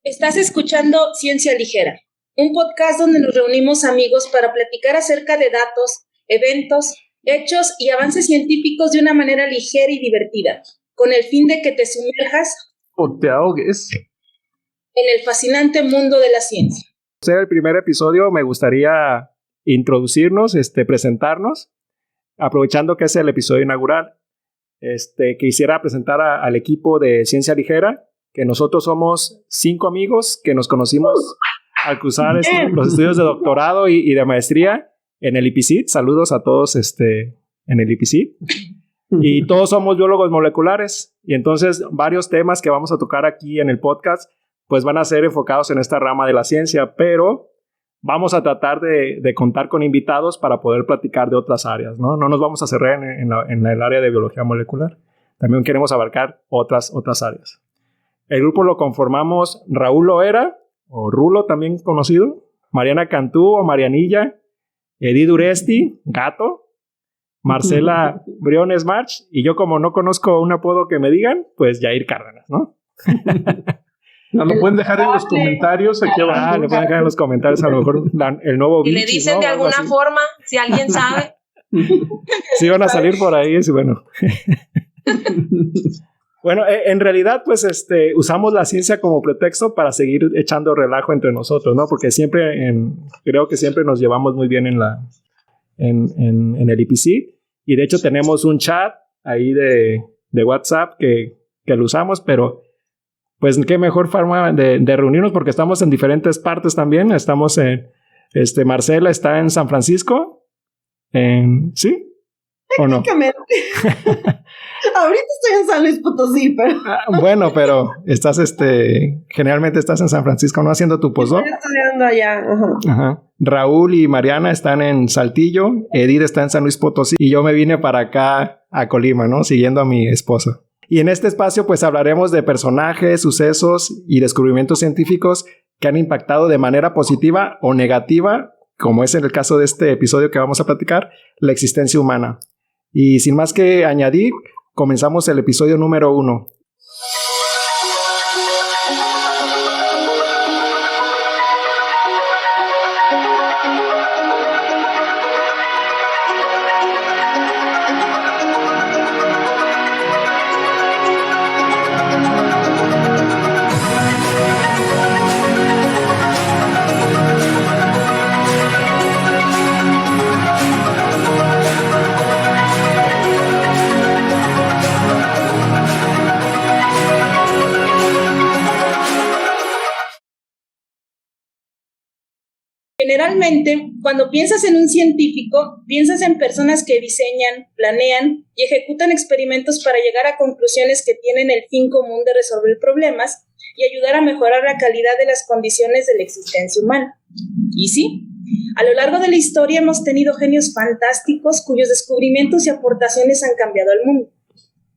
Estás escuchando Ciencia Ligera, un podcast donde nos reunimos amigos para platicar acerca de datos, eventos, hechos y avances científicos de una manera ligera y divertida, con el fin de que te sumerjas o te ahogues en el fascinante mundo de la ciencia. Ser el primer episodio, me gustaría introducirnos, presentarnos, aprovechando que es el episodio inaugural. Quisiera presentar al equipo de Ciencia Ligera, que nosotros somos 5 amigos que nos conocimos al cruzar los estudios de doctorado y de maestría en el IPCIT. Saludos a todos en el IPCIT. Y todos somos biólogos moleculares. Y entonces varios temas que vamos a tocar aquí en el podcast pues van a ser enfocados en esta rama de la ciencia, pero vamos a tratar de contar con invitados para poder platicar de otras áreas, ¿no? No nos vamos a cerrar en el área de biología molecular. También queremos abarcar otras áreas. El grupo lo conformamos Raúl Loera, o Rulo también conocido, Mariana Cantú o Marianilla, Edith Uresti, Gato, Marcela Briones March, y yo, como no conozco un apodo que me digan, pues Yair Cárdenas, ¿no? Nos lo pueden dejar en los comentarios aquí abajo. Lo pueden dejar en los comentarios, a lo mejor el nuevo y Vichy, le dicen, ¿no?, de alguna forma, si alguien sabe. Sí van a salir por ahí, sí, bueno. Bueno, en realidad, pues, usamos la ciencia como pretexto para seguir echando relajo entre nosotros, ¿no? Porque creo que siempre nos llevamos muy bien en el IPC. Y de hecho tenemos un chat ahí de WhatsApp que lo usamos, pero pues qué mejor forma de reunirnos, porque estamos en diferentes partes también. Estamos Marcela está en San Francisco. ¿Sí? ¿O no? Ahorita estoy en San Luis Potosí, pero... Bueno, pero estás, generalmente estás en San Francisco, ¿no? Haciendo tu postdoc. Estoy estudiando allá. Ajá. Raúl y Mariana están en Saltillo, Edith está en San Luis Potosí, y yo me vine para acá a Colima, ¿no? Siguiendo a mi esposa. Y en este espacio, pues, hablaremos de personajes, sucesos y descubrimientos científicos que han impactado de manera positiva o negativa, como es en el caso de este episodio que vamos a platicar, la existencia humana. Y sin más que añadir, comenzamos el episodio número 1. Generalmente, cuando piensas en un científico, piensas en personas que diseñan, planean y ejecutan experimentos para llegar a conclusiones que tienen el fin común de resolver problemas y ayudar a mejorar la calidad de las condiciones de la existencia humana. Y sí, a lo largo de la historia hemos tenido genios fantásticos cuyos descubrimientos y aportaciones han cambiado al mundo.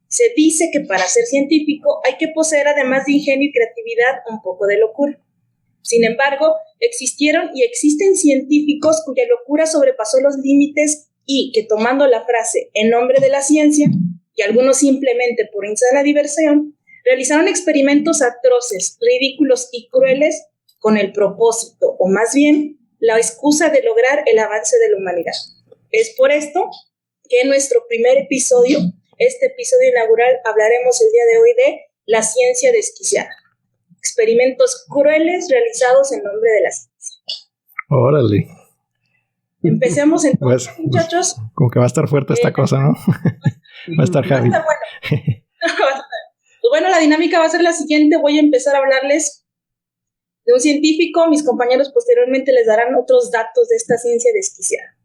Se dice que para ser científico hay que poseer, además de ingenio y creatividad, un poco de locura. Sin embargo, existieron y existen científicos cuya locura sobrepasó los límites y que, tomando la frase en nombre de la ciencia, y algunos simplemente por insana diversión, realizaron experimentos atroces, ridículos y crueles con el propósito, o más bien, la excusa de lograr el avance de la humanidad. Es por esto que en nuestro primer episodio, este episodio inaugural, hablaremos el día de hoy de la ciencia desquiciada. Experimentos crueles realizados en nombre de la ciencia. Órale. Empecemos entonces, muchachos. Como que va a estar fuerte esta cosa, ¿no? Va a estar heavy. Va a estar bueno. Pues bueno, la dinámica va a ser la siguiente. Voy a empezar a hablarles de un científico. Mis compañeros posteriormente les darán otros datos de esta ciencia desquiciada.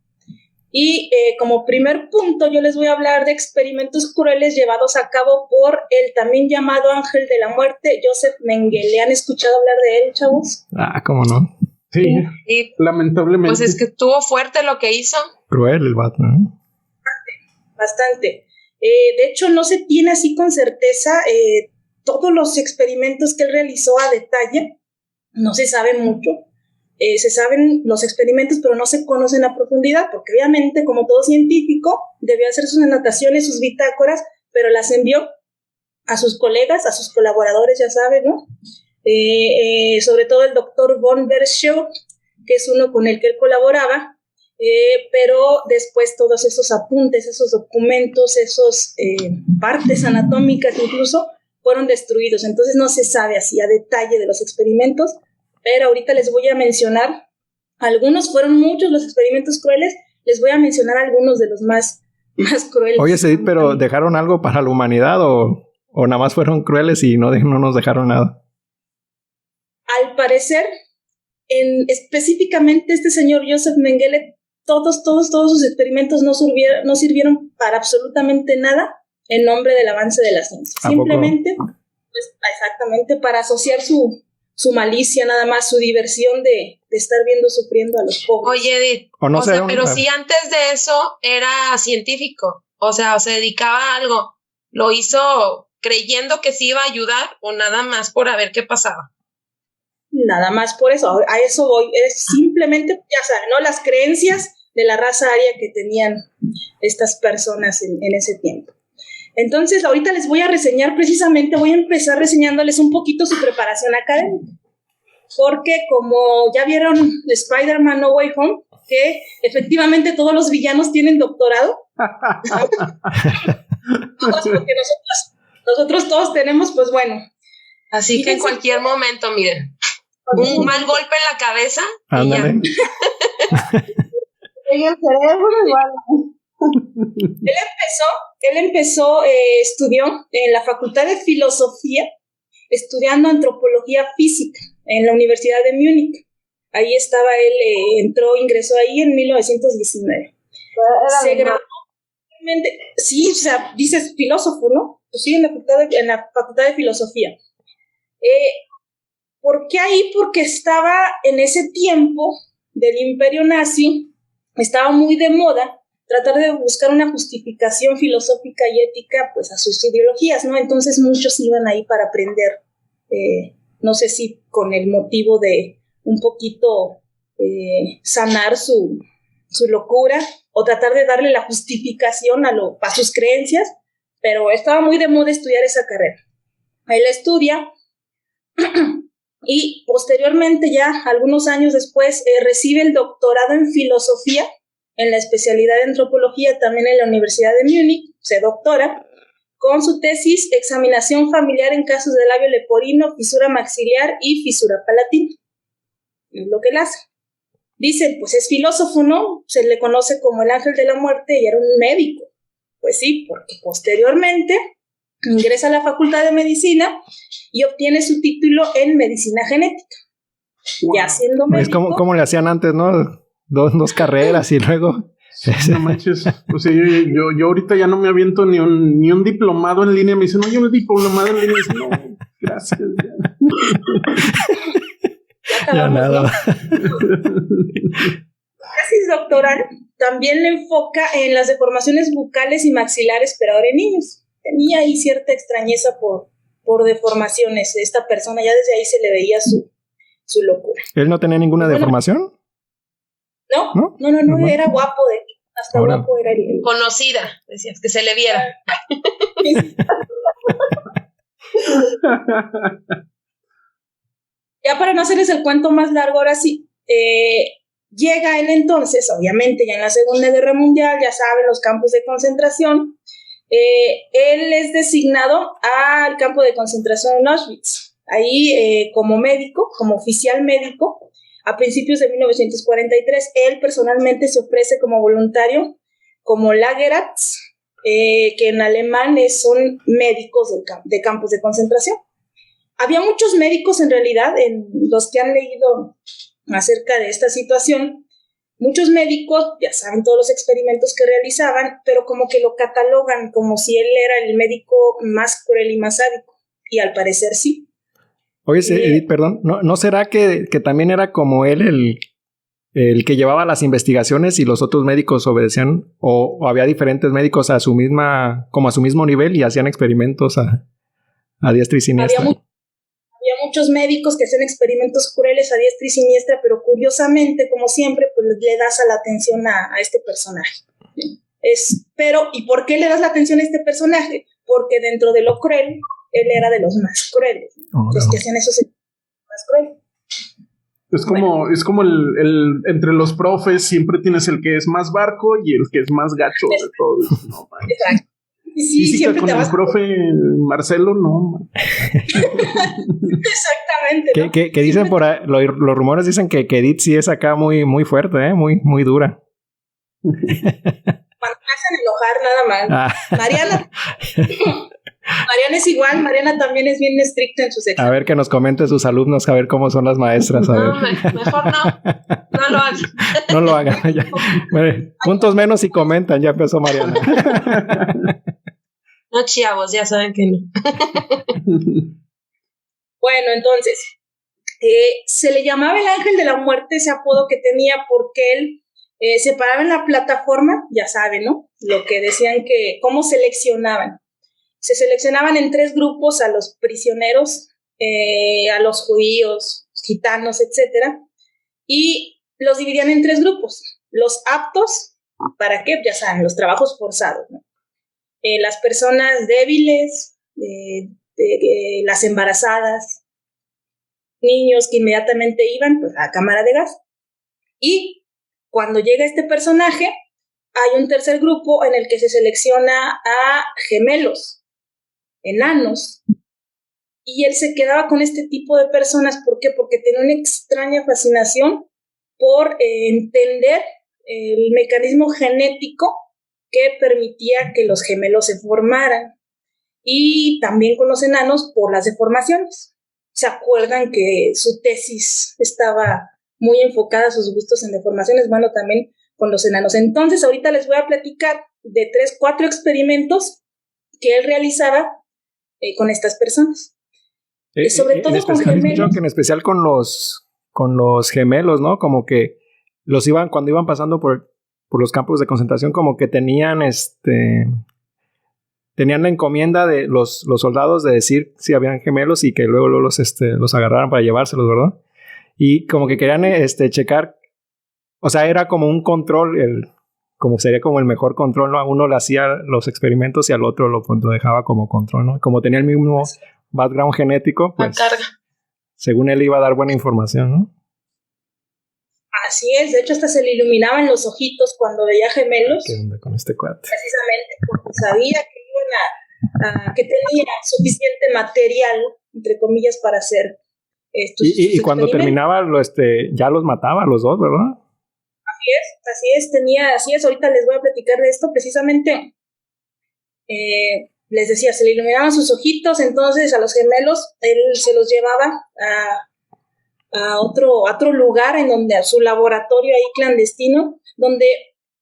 Y como primer punto, yo les voy a hablar de experimentos crueles llevados a cabo por el también llamado ángel de la muerte, Joseph Mengele. ¿Han escuchado hablar de él, chavos? ¿Cómo no? Sí, lamentablemente. Pues es que estuvo fuerte lo que hizo. Cruel el vato, ¿no? Bastante. De hecho, no se tiene así con certeza todos los experimentos que él realizó a detalle. No se sabe mucho. Se saben los experimentos, pero no se conocen a profundidad, porque obviamente, como todo científico, debió hacer sus anotaciones, sus bitácoras, pero las envió a sus colegas, a sus colaboradores, ya saben, ¿no? sobre todo el doctor von der Schau, que es uno con el que él colaboraba, pero después todos esos apuntes, esos documentos, esos partes anatómicas incluso, fueron destruidos. Entonces no se sabe así a detalle de los experimentos, pero ahorita les voy a mencionar algunos. Fueron muchos los experimentos crueles, les voy a mencionar algunos de los más crueles. Oye, Edith, ¿pero dejaron algo para la humanidad o nada más fueron crueles y no nos dejaron nada? Al parecer, específicamente este señor Joseph Mengele, todos sus experimentos no sirvieron para absolutamente nada en nombre del avance de la ciencia. Simplemente, pues, exactamente, para asociar su malicia, nada más, su diversión de estar viendo sufriendo a los pobres. Oye, Edith, pero si antes de eso era científico, o sea, se dedicaba a algo, ¿lo hizo creyendo que sí iba a ayudar o nada más por a ver qué pasaba? Nada más por eso, a eso voy. Es simplemente, ya saben, ¿no? Las creencias de la raza aria que tenían estas personas en ese tiempo. Entonces, ahorita les voy a reseñar precisamente, voy a empezar reseñándoles un poquito su preparación académica. Porque como ya vieron Spider-Man No Way Home, que efectivamente todos los villanos tienen doctorado. Porque nosotros todos tenemos, pues bueno. Así que en cualquier momento, miren, un mal golpe en la cabeza. Ándale. En el cerebro igual. Él empezó, estudió en la Facultad de Filosofía, estudiando antropología física en la Universidad de Múnich. Ahí estaba él, ingresó ahí en 1919. Se graduó, sí, o sea, dices filósofo, ¿no? Pues sí, en la Facultad de Filosofía. ¿Por qué ahí? Porque estaba en ese tiempo del Imperio Nazi, estaba muy de moda tratar de buscar una justificación filosófica y ética pues a sus ideologías, ¿no? Entonces muchos iban ahí para aprender, no sé si con el motivo de un poquito sanar su locura o tratar de darle la justificación a sus creencias, pero estaba muy de moda estudiar esa carrera. Él estudia y posteriormente, ya algunos años después, recibe el doctorado en filosofía en la especialidad de antropología también en la Universidad de Múnich. Se doctora con su tesis Examinación familiar en casos de labio leporino, fisura maxilar y fisura palatina. Es lo que él hace. Dicen, pues es filósofo, ¿no? Se le conoce como el ángel de la muerte y era un médico. Pues sí, porque posteriormente ingresa a la Facultad de Medicina y obtiene su título en medicina genética. Wow. Ya siendo médico. Es como le hacían antes, ¿no? Dos carreras y luego... No manches. O sea, yo ahorita ya no me aviento ni un diplomado en línea. Me dicen, no, yo un diplomado en línea. No, gracias. Ya nada. Tesis doctoral también le enfoca en las deformaciones bucales y maxilares, pero ahora en niños. Tenía ahí cierta extrañeza por deformaciones. Esta persona ya desde ahí se le veía su locura. ¿Él no tenía ninguna deformación? No, era guapo, hasta ahora. Guapo era él. Conocida, decías, que se le viera. Ya para no hacerles el cuento más largo, ahora sí, llega él entonces, obviamente ya en la Segunda Guerra Mundial, ya saben, los campos de concentración. Él es designado al campo de concentración en Auschwitz, ahí como médico, como oficial médico. A principios de 1943, él personalmente se ofrece como voluntario, como Lagerarzt, que en alemán son médicos de campos de concentración. Había muchos médicos en realidad, en los que han leído acerca de esta situación, muchos médicos, ya saben todos los experimentos que realizaban, pero como que lo catalogan como si él era el médico más cruel y más sádico, y al parecer sí. Oye, Edith, perdón, ¿no será que también era como él el que llevaba las investigaciones y los otros médicos obedecían o había diferentes médicos a su mismo nivel y hacían experimentos a diestra y siniestra? Había muchos médicos que hacían experimentos crueles a diestra y siniestra, pero curiosamente, como siempre, pues le das la atención a este personaje. ¿Y por qué le das la atención a este personaje? Porque dentro de lo cruel, él era de los más crueles, los que hacían esos experimentos más cruel. Es como el entre los profes siempre tienes el que es más barco y el que es más gacho de todos. No, exacto. Sí, siempre con te el vas profe Marcelo, no. Exactamente. Que dicen por ahí, los rumores dicen que Edith sí es acá muy, muy fuerte, muy, muy dura. Cuando me hacen enojar nada más. Mariana es igual, Mariana también es bien estricta en sus exámenes. A ver que nos comenten sus alumnos, a ver cómo son las maestras. A ver. Mejor no lo hagan. No lo hagan. Ya. Bueno, puntos menos y comentan, ya empezó Mariana. No, chavos, ya saben que no. Bueno, entonces, se le llamaba el ángel de la muerte, ese apodo que tenía, porque él se paraba en la plataforma, ya saben, ¿no? Lo que decían que, cómo seleccionaban. Se seleccionaban en 3 grupos a los prisioneros, a los judíos, gitanos, etcétera, y los dividían en 3 grupos. Los aptos, ¿para qué? Ya saben, los trabajos forzados, ¿no? Las personas débiles, las embarazadas, niños que inmediatamente iban pues, a la cámara de gas. Y cuando llega este personaje, hay un tercer grupo en el que se selecciona a gemelos, enanos, y él se quedaba con este tipo de personas. ¿Por qué? Porque tenía una extraña fascinación por entender el mecanismo genético que permitía que los gemelos se formaran, y también con los enanos por las deformaciones. ¿Se acuerdan que su tesis estaba muy enfocada a sus gustos en deformaciones? Bueno, también con los enanos. Entonces, ahorita les voy a platicar de 4 experimentos que él realizaba con estas personas. Sobre todo con gemelos. Que en especial con los gemelos, ¿no? Como que cuando iban pasando por los campos de concentración, como que tenían la encomienda de los soldados de decir si habían gemelos y que luego los agarraran para llevárselos, ¿verdad? Y como que querían checar, o sea, era como un control, como sería como el mejor control, ¿no? A uno le hacía los experimentos y al otro lo dejaba como control, ¿no? Como tenía el mismo background genético, pues según él iba a dar buena información, ¿no? Así es, de hecho hasta se le iluminaban los ojitos cuando veía gemelos. ¿Qué onda con este cuate? Precisamente porque sabía que tenía suficiente material, entre comillas, para hacer estos y cuando terminaba, ya los mataba a los dos, ¿verdad? Así es, ahorita les voy a platicar de esto, precisamente, les decía, se le iluminaban sus ojitos, entonces a los gemelos, él se los llevaba a otro lugar, a su laboratorio ahí clandestino, donde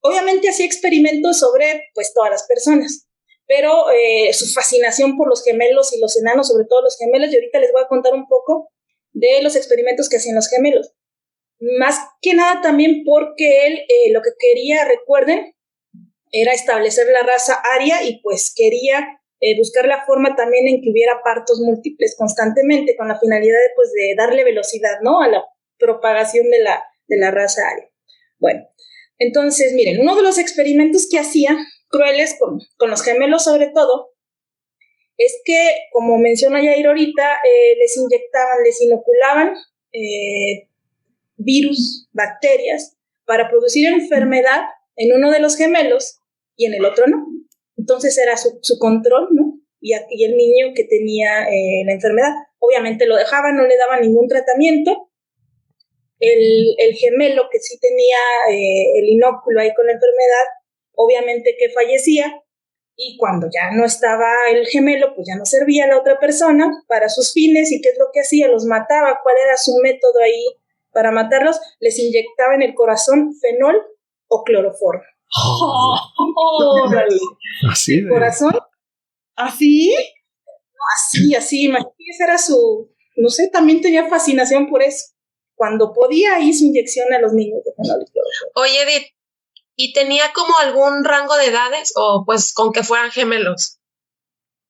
obviamente hacía experimentos sobre, pues, todas las personas, pero su fascinación por los gemelos y los enanos, sobre todo los gemelos, y ahorita les voy a contar un poco de los experimentos que hacían los gemelos. Más que nada también porque él lo que quería, recuerden, era establecer la raza aria y pues quería buscar la forma también en que hubiera partos múltiples constantemente con la finalidad de darle velocidad, ¿no?, a la propagación de la raza aria. Bueno, entonces miren, uno de los experimentos que hacía, crueles con los gemelos sobre todo, es que, como menciona Yair ahorita, les inoculaban virus, bacterias, para producir enfermedad en uno de los gemelos y en el otro no. Entonces era su control, ¿no? Y el niño que tenía la enfermedad, obviamente lo dejaban, no le daban ningún tratamiento. El gemelo que sí tenía el inóculo ahí con la enfermedad, obviamente que fallecía, y cuando ya no estaba el gemelo, pues ya no servía a la otra persona para sus fines. ¿Y qué es lo que hacía? Los mataba. ¿Cuál era su método ahí para matarlos? Les inyectaba en el corazón fenol o cloroformo. ¿Así? ¿El corazón? ¿Así? Así. Imagínense, era no sé, también tenía fascinación por eso. Cuando podía, hizo inyección a los niños de fenol y cloroformo. Oye, Edith, ¿y tenía como algún rango de edades o pues con que fueran gemelos?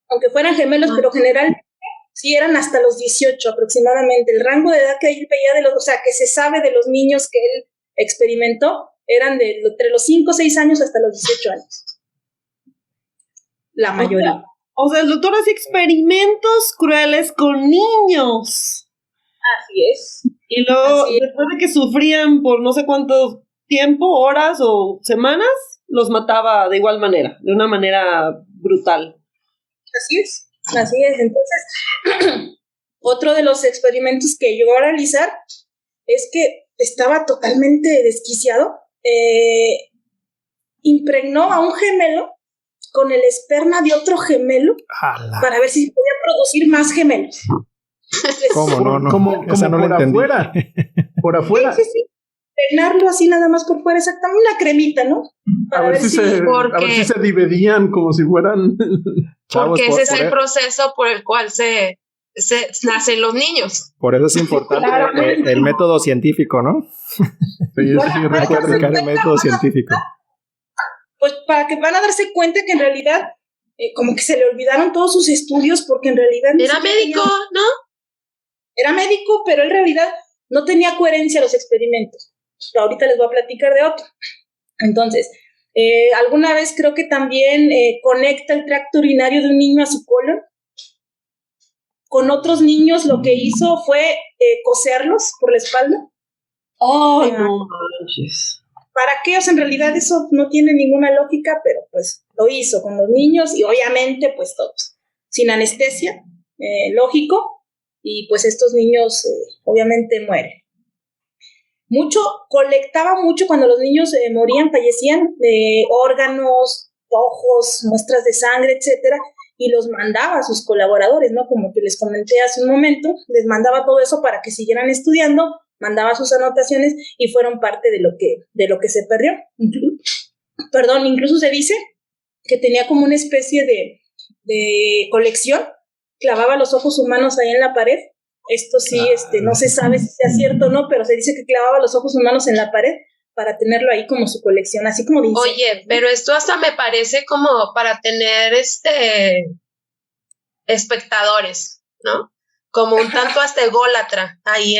Aunque fueran gemelos, pero generalmente sí eran hasta los 18 aproximadamente. El rango de edad que él veía que se sabe de los niños que él experimentó, eran entre los 5 o 6 años hasta los 18 años. La mayoría. O sea, el doctor hace experimentos crueles con niños. Así es. Y luego, Así es. después de que sufrían por no sé cuánto tiempo, horas o semanas, los mataba de igual manera, de una manera brutal. Así es. Así es. Entonces, otro de los experimentos que llegó a realizar es que estaba totalmente desquiciado. Impregnó a un gemelo con el esperma de otro gemelo para ver si podía producir más gemelos. ¿Cómo no? Como Esa no la por entendí. afuera. Por afuera. Sí. Impregnarlo así nada más por fuera, exactamente, una cremita, ¿no? A ver si se dividían como si fueran... Chavos, porque ese es el proceso por el cual se nacen los niños. Por eso es importante el método científico, ¿no? Sí, eso sí, Hay que aplicar el método científico. Pues para que van a darse cuenta que en realidad como que se le olvidaron todos sus estudios porque en realidad... Era médico, ¿no? Era médico, pero en realidad no tenía coherencia los experimentos. Ahorita les voy a platicar de otro. Entonces, alguna vez creo que también conecta el tracto urinario de un niño a su colon. Con otros niños lo que hizo fue coserlos por la espalda. ¡Oh, no manches! ¿Para qué? O sea, en realidad eso no tiene ninguna lógica, pero pues lo hizo con los niños y obviamente pues todos. Sin anestesia, lógico, y pues estos niños obviamente mueren. Colectaba mucho cuando los niños morían, fallecían, órganos, ojos, muestras de sangre, etcétera, y los mandaba a sus colaboradores, ¿no? Como que les comenté hace un momento, les mandaba todo eso para que siguieran estudiando, mandaba sus anotaciones y fueron parte de lo que se perdió. Incluso se dice que tenía como una especie de colección, clavaba los ojos humanos ahí en la pared. Esto sí, no se sabe si sea cierto o no, pero se dice que clavaba los ojos humanos en la pared para tenerlo ahí como su colección, así como dice. Oye, pero esto hasta me parece como para tener espectadores, ¿no? Como un tanto hasta ególatra ahí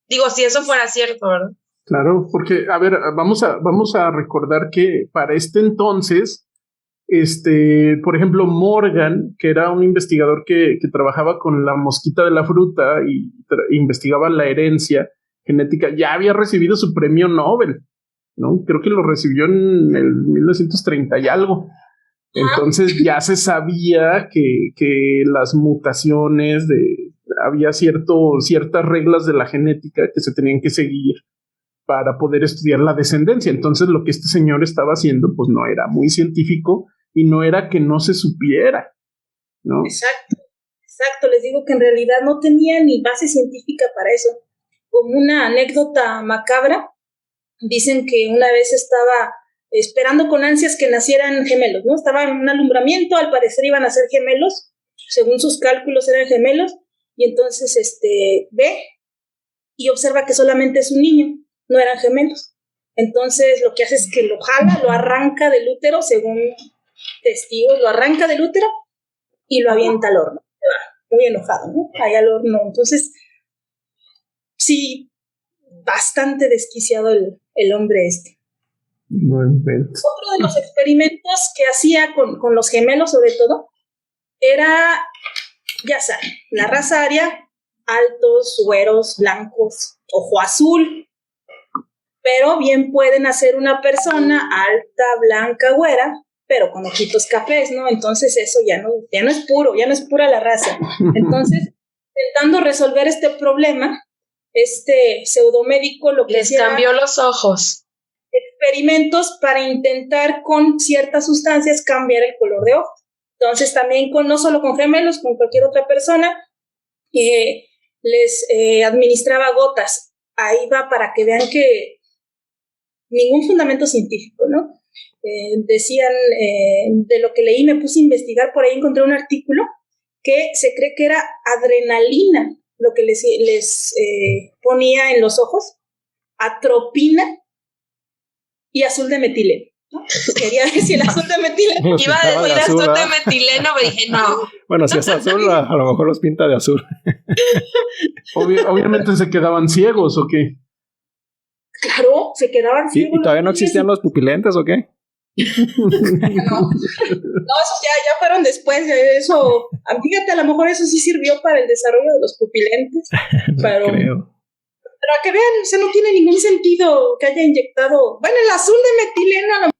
digo, si eso fuera cierto, ¿verdad? Claro, porque, a ver, vamos a recordar que para este entonces, por ejemplo, Morgan, que era un investigador que trabajaba con la mosquita de la fruta y investigaba la herencia genética, ya había recibido su premio Nobel, ¿no? Creo que lo recibió en el 1930 y algo. Entonces ya se sabía que las mutaciones había ciertas reglas de la genética que se tenían que seguir para poder estudiar la descendencia. Entonces lo que este señor estaba haciendo pues no era muy científico y no era que no se supiera, ¿no? Exacto, les digo que en realidad no tenía ni base científica para eso. Como una anécdota macabra, dicen que una vez estaba esperando con ansias que nacieran gemelos, ¿no? Estaba en un alumbramiento, al parecer iban a ser gemelos, según sus cálculos eran gemelos, y entonces ve y observa que solamente es un niño, no eran gemelos. Entonces lo que hace es que lo jala, lo arranca del útero, según testigos, lo arranca del útero y lo avienta al horno. Muy enojado, ¿no? Ahí al horno. Entonces, sí, bastante desquiciado el hombre este. No inventes. Otro de los experimentos que hacía con los gemelos, sobre todo, era, ya saben, la raza aria, altos, güeros, blancos, ojo azul, pero bien pueden hacer una persona alta, blanca, güera, pero con ojitos cafés, ¿no? Entonces eso ya no es puro, ya no es pura la raza. Entonces, intentando resolver este problema, pseudomédico lo que les hacía cambió los ojos. Experimentos para intentar con ciertas sustancias cambiar el color de ojos. Entonces también no solo con gemelos, con cualquier otra persona, les administraba gotas. Ahí va para que vean que ningún fundamento científico, ¿no? Decían, de lo que leí, me puse a investigar, por ahí encontré un artículo que se cree que era adrenalina lo que les ponía en los ojos, atropina y azul de metileno, ¿no? Quería decir el azul de metileno. Iba a decir azul de metileno, pero dije no. Bueno, si es azul, a lo mejor los pinta de azul. Obviamente se quedaban ciegos, ¿o qué? Claro, se quedaban ciegos. ¿Y todavía no existían los pupilentes o qué? No, esos ya fueron después, eso, fíjate, a lo mejor eso sí sirvió para el desarrollo de los pupilentes, pero a que vean, o sea, no tiene ningún sentido que haya inyectado, bueno, el azul de metileno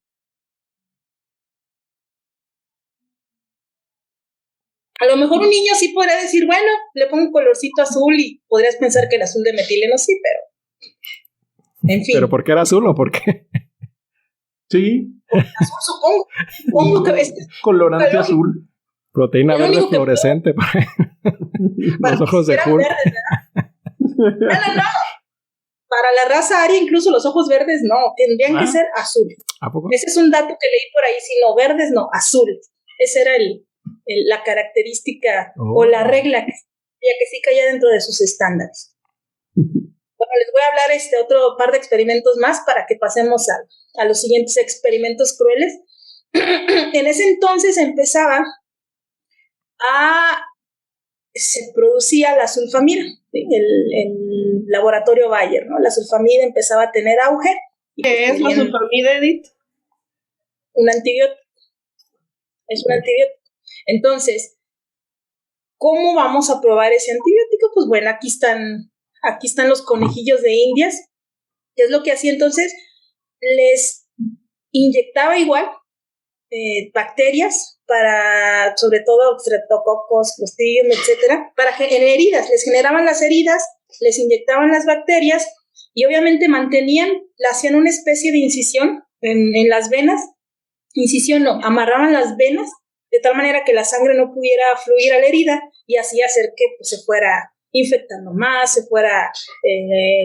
a lo mejor un niño sí podría decir, bueno, le pongo un colorcito azul y podrías pensar que el azul de metileno sí, pero en fin. ¿Pero por qué era azul o por qué? Sí. Azul, supongo que es colorante azul. Proteína verde fluorescente para los ojos de Hulk. No. Para la raza aria, incluso los ojos verdes no, tendrían que ser azules. ¿A poco? Ese es un dato que leí por ahí, si no, verdes no, azules. Esa era la característica o la regla que sí caía dentro de sus estándares. Bueno, les voy a hablar otro par de experimentos más para que pasemos a los siguientes experimentos crueles. En ese entonces se producía la sulfamida, ¿sí? El laboratorio Bayer, ¿no? La sulfamida empezaba a tener auge. ¿Qué es la sulfamida, Edith? Un antibiótico. Es un antibiótico. Entonces, ¿cómo vamos a probar ese antibiótico? Pues bueno, aquí están los conejillos de Indias. ¿Qué es lo que hacía entonces? Les inyectaba igual bacterias para, sobre todo, streptococos, clostridium, etcétera, en heridas. Les generaban las heridas, les inyectaban las bacterias y obviamente hacían una especie de incisión en las venas. Incisión no, amarraban las venas de tal manera que la sangre no pudiera fluir a la herida y así hacer que pues, se fuera infectando más, se fuera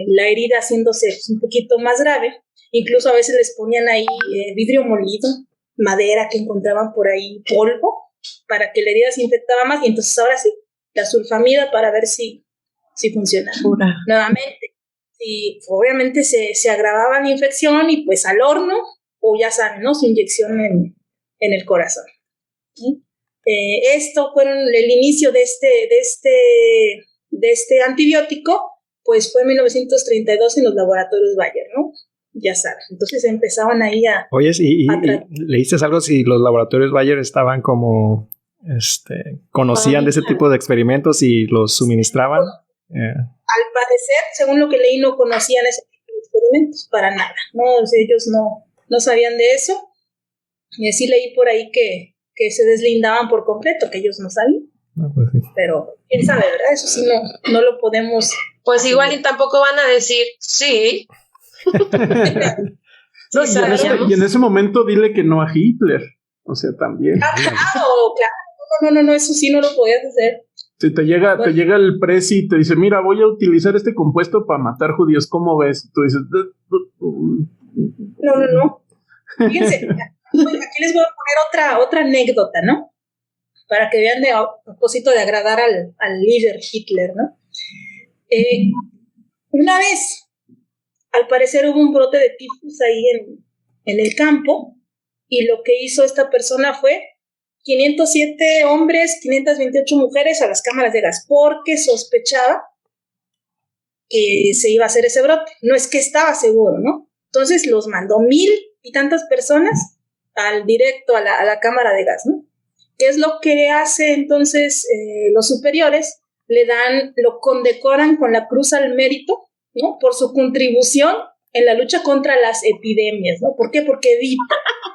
la herida haciéndose un poquito más grave. Incluso a veces les ponían ahí vidrio molido, madera que encontraban por ahí, polvo, para que la herida se infectaba más. Y entonces ahora sí, la sulfamida para ver si funciona. Nuevamente, obviamente se agravaba la infección y pues al horno, o ya saben, ¿no? Su inyección en el corazón. ¿Sí? Esto fueron el inicio de este antibiótico, pues fue en 1932 en los laboratorios Bayer, ¿no? Ya sabes, entonces empezaban ahí a... Oye, ¿y leíste algo si los laboratorios Bayer estaban como, conocían de ese tipo de experimentos y los suministraban? Al parecer, según lo que leí, no conocían ese tipo de experimentos, para nada, ¿no? O sea, ellos no sabían de eso. Y sí leí por ahí que se deslindaban por completo, que ellos no sabían. Pues sí. Pero, quién sabe, ¿verdad? Eso sí no lo podemos... Pues igual y tampoco van a decir, sí. Y en ese momento dile que no a Hitler. O sea, también. Claro. No, eso sí no lo podías hacer. Si te llega el presi y te dice, mira, voy a utilizar este compuesto para matar judíos, ¿cómo ves? Tú dices... No. Fíjense, aquí les voy a poner otra anécdota, ¿no? Para que vean a propósito de agradar al líder Hitler, ¿no? Una vez, al parecer hubo un brote de tifus ahí en el campo, y lo que hizo esta persona fue 507 hombres, 528 mujeres a las cámaras de gas, porque sospechaba que se iba a hacer ese brote. No es que estaba seguro, ¿no? Entonces los mandó 1,000 y tantas personas directo a la cámara de gas, ¿no? ¿Qué es lo que hace entonces los superiores? Lo condecoran con la Cruz al Mérito, ¿no? Por su contribución en la lucha contra las epidemias, ¿no? ¿Por qué? Porque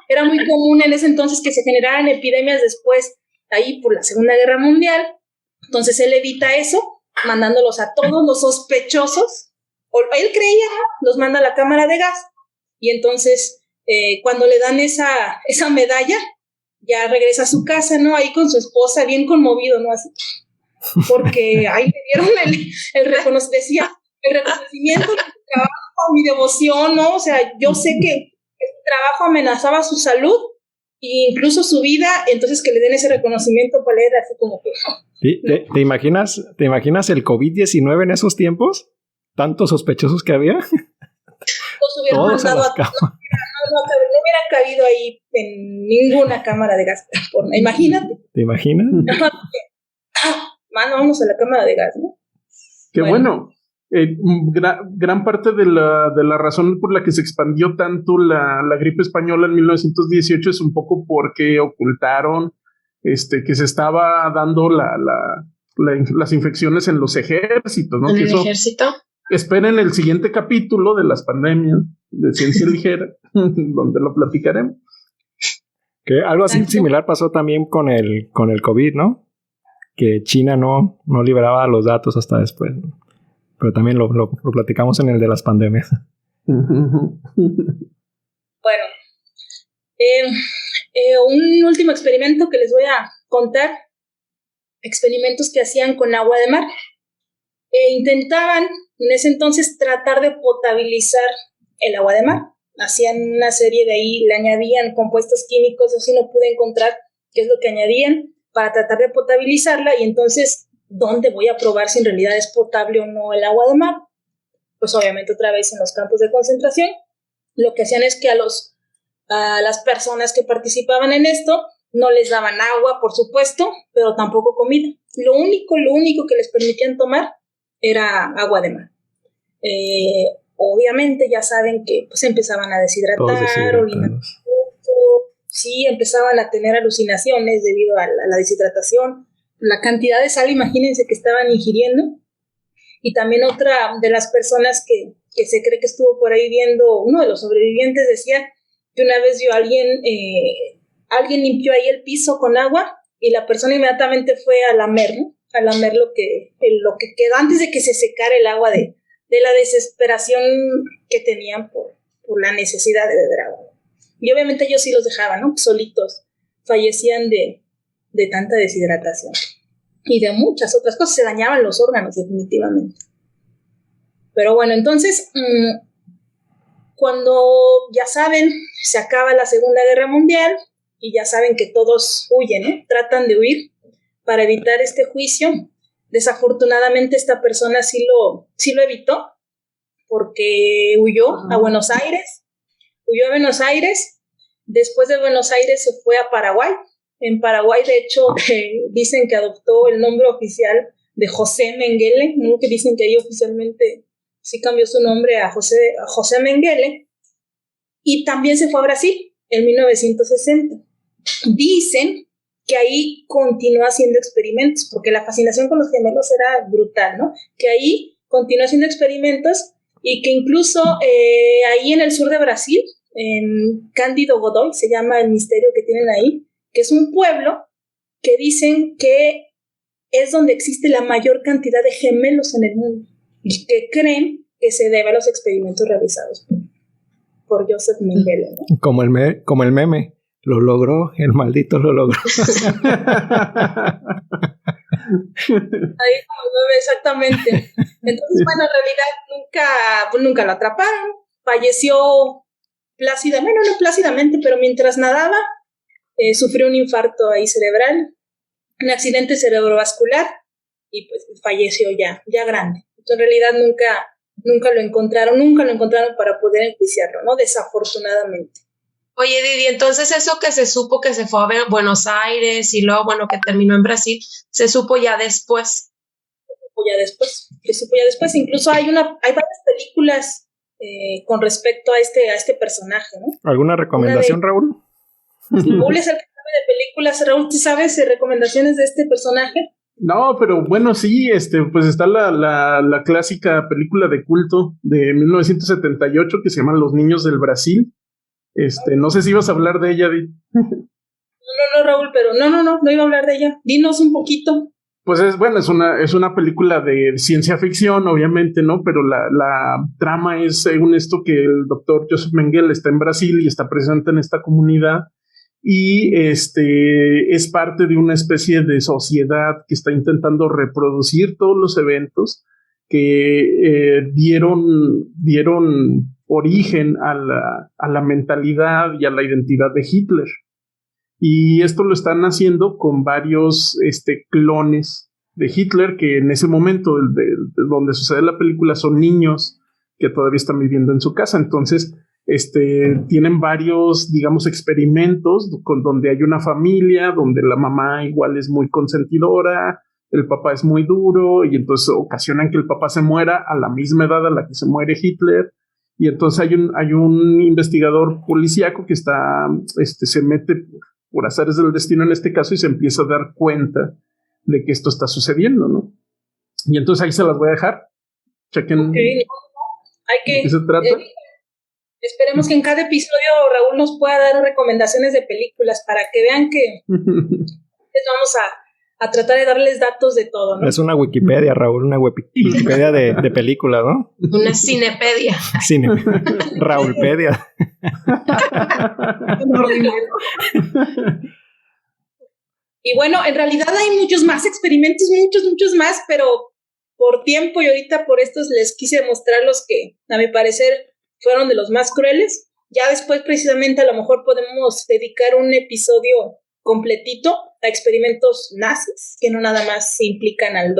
era muy común en ese entonces que se generaran epidemias después, ahí por la Segunda Guerra Mundial. Entonces él evita eso, mandándolos a todos los sospechosos, o él creía, ¿no? Los manda a la cámara de gas, y entonces cuando le dan esa medalla, ya regresa a su casa, ¿no? Ahí con su esposa, bien conmovido, ¿no? Así, porque ahí le dieron el reconocimiento de su trabajo, mi devoción, ¿no? O sea, yo sé que el trabajo amenazaba su salud e incluso su vida, entonces que le den ese reconocimiento para él, así como que... ¿no? ¿Te imaginas el COVID-19 en esos tiempos? ¿Tantos sospechosos que había? Todos mandado no hubiera cabido ahí en ninguna cámara de gas. Imagínate. ¿Te imaginas? Vámonos a la cámara de gas, ¿no? Qué bueno. Gran parte de la razón por la que se expandió tanto la gripe española en 1918 es un poco porque ocultaron que se estaba dando las infecciones en los ejércitos, ¿no? ¿En el ejército? Esperen el siguiente capítulo de las pandemias de Ciencia Ligera, donde lo platicaremos. Que algo así similar pasó también con el COVID, ¿no? Que China no liberaba los datos hasta después, ¿no? Pero también lo platicamos en el de las pandemias. Bueno, un último experimento que les voy a contar. Experimentos que hacían con agua de mar. Intentaban en ese entonces tratar de potabilizar el agua de mar. Hacían una serie de ahí, le añadían compuestos químicos, así no pude encontrar qué es lo que añadían para tratar de potabilizarla. Y entonces, ¿dónde voy a probar si en realidad es potable o no el agua de mar? Pues obviamente otra vez en los campos de concentración. Lo que hacían es que a las personas que participaban en esto no les daban agua, por supuesto, pero tampoco comida. Lo único que les permitían tomar era agua de mar. Obviamente ya saben que pues empezaban a deshidratar, sí, empezaban a tener alucinaciones debido a la deshidratación, la cantidad de sal, imagínense que estaban ingiriendo. Y también otra de las personas que se cree que estuvo por ahí viendo, uno de los sobrevivientes decía que una vez vio a alguien limpió ahí el piso con agua y la persona inmediatamente fue a lamer, ¿no? A lamer lo que quedó antes de que se secara el agua de la desesperación que tenían por la necesidad de beber agua. Y obviamente ellos sí los dejaban, ¿no? Solitos. Fallecían de tanta deshidratación. Y de muchas otras cosas. Se dañaban los órganos, definitivamente. Pero bueno, entonces, cuando ya saben, se acaba la Segunda Guerra Mundial y ya saben que todos huyen, ¿no? Tratan de huir para evitar este juicio. Desafortunadamente esta persona sí lo evitó porque huyó a Buenos Aires. Huyó a Buenos Aires. Después de Buenos Aires se fue a Paraguay. En Paraguay, de hecho, dicen que adoptó el nombre oficial de José Mengele, ¿no? Que dicen que ahí oficialmente sí cambió su nombre a José Mengele. Y también se fue a Brasil en 1960. Dicen que ahí continuó haciendo experimentos, porque la fascinación con los gemelos era brutal, ¿no? Que ahí continuó haciendo experimentos y que incluso ahí en el sur de Brasil, en Cândido Godoy, se llama el misterio que tienen ahí, que es un pueblo que dicen que es donde existe la mayor cantidad de gemelos en el mundo y que creen que se debe a los experimentos realizados por Joseph Mengele, ¿no? Como el meme. Lo logró, el maldito lo logró. Ahí exactamente. Entonces, bueno, en realidad nunca lo atraparon. Falleció plácidamente, no plácidamente, pero mientras nadaba, sufrió un infarto ahí cerebral, un accidente cerebrovascular y pues falleció ya grande. Entonces, en realidad nunca lo encontraron para poder enjuiciarlo, ¿no? Desafortunadamente. Oye, Didi, entonces eso que se supo que se fue a Buenos Aires y luego, bueno, que terminó en Brasil, se supo ya después. Se supo ya después. Incluso hay varias películas con respecto a este personaje, ¿no? ¿Alguna recomendación, Raúl? Raúl es el que sabe de películas. Raúl, ¿tú sabes recomendaciones de este personaje? No, pero bueno, sí, pues está la clásica película de culto de 1978 que se llama Los Niños del Brasil. No sé si ibas a hablar de ella, Di. No, Raúl, pero no iba a hablar de ella. Dinos un poquito. Pues es una película de ciencia ficción, obviamente, ¿no? Pero la trama es, según esto, que el doctor Joseph Mengele está en Brasil y está presente en esta comunidad y es parte de una especie de sociedad que está intentando reproducir todos los eventos que dieron origen a la mentalidad y a la identidad de Hitler. Y esto lo están haciendo con varios clones de Hitler que en ese momento donde sucede la película son niños que todavía están viviendo en su casa. Entonces tienen varios, digamos, experimentos donde hay una familia, donde la mamá igual es muy consentidora, el papá es muy duro y entonces ocasionan que el papá se muera a la misma edad a la que se muere Hitler. Y entonces hay un investigador policíaco que se mete por azares del destino en este caso y se empieza a dar cuenta de que esto está sucediendo, ¿no? Y entonces ahí se las voy a dejar. Chequen. Okay. ¿De qué se trata? Esperemos que en cada episodio Raúl nos pueda dar recomendaciones de películas para que vean que les vamos a tratar de darles datos de todo, ¿no? Es una Wikipedia, Raúl, una Wikipedia de películas, ¿no? Una cinepedia. Raúlpedia. Y bueno, en realidad hay muchos más experimentos, muchos más, pero por tiempo y ahorita por estos les quise mostrar los que, a mi parecer, fueron de los más crueles. Ya después, precisamente, a lo mejor podemos dedicar un episodio completito a experimentos nazis, que no nada más implican al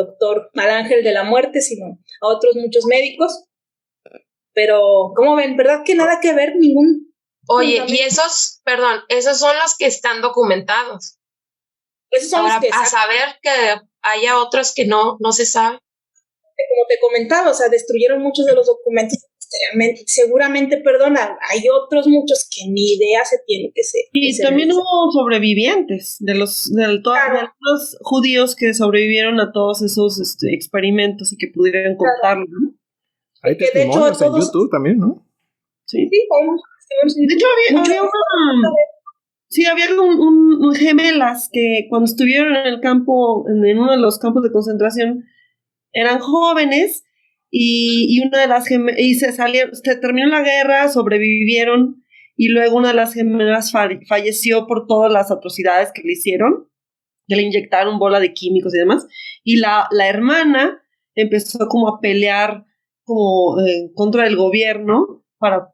ángel de la muerte, sino a otros muchos médicos. Pero, ¿cómo ven? ¿Verdad que nada que ver? Ningún... Oye, y esos son los que están documentados. Esos son ahora, los que... A saber que haya otros que no se sabe. Como te comentaba, o sea, destruyeron muchos de los documentos. Seguramente, hay otros muchos que ni idea se tiene que ser. Y también hubo sobrevivientes de los judíos que sobrevivieron a todos esos experimentos y que pudieran contarlo, ¿no? Hay testimonios en YouTube también, ¿no? Sí, de hecho había un gemelas que cuando estuvieron en el campo, en uno de los campos de concentración, eran jóvenes. Y una de las gemelas, y se terminó la guerra, sobrevivieron, y luego una de las gemelas falleció por todas las atrocidades que le hicieron, que le inyectaron bola de químicos y demás, y la hermana empezó como a pelear como contra el gobierno para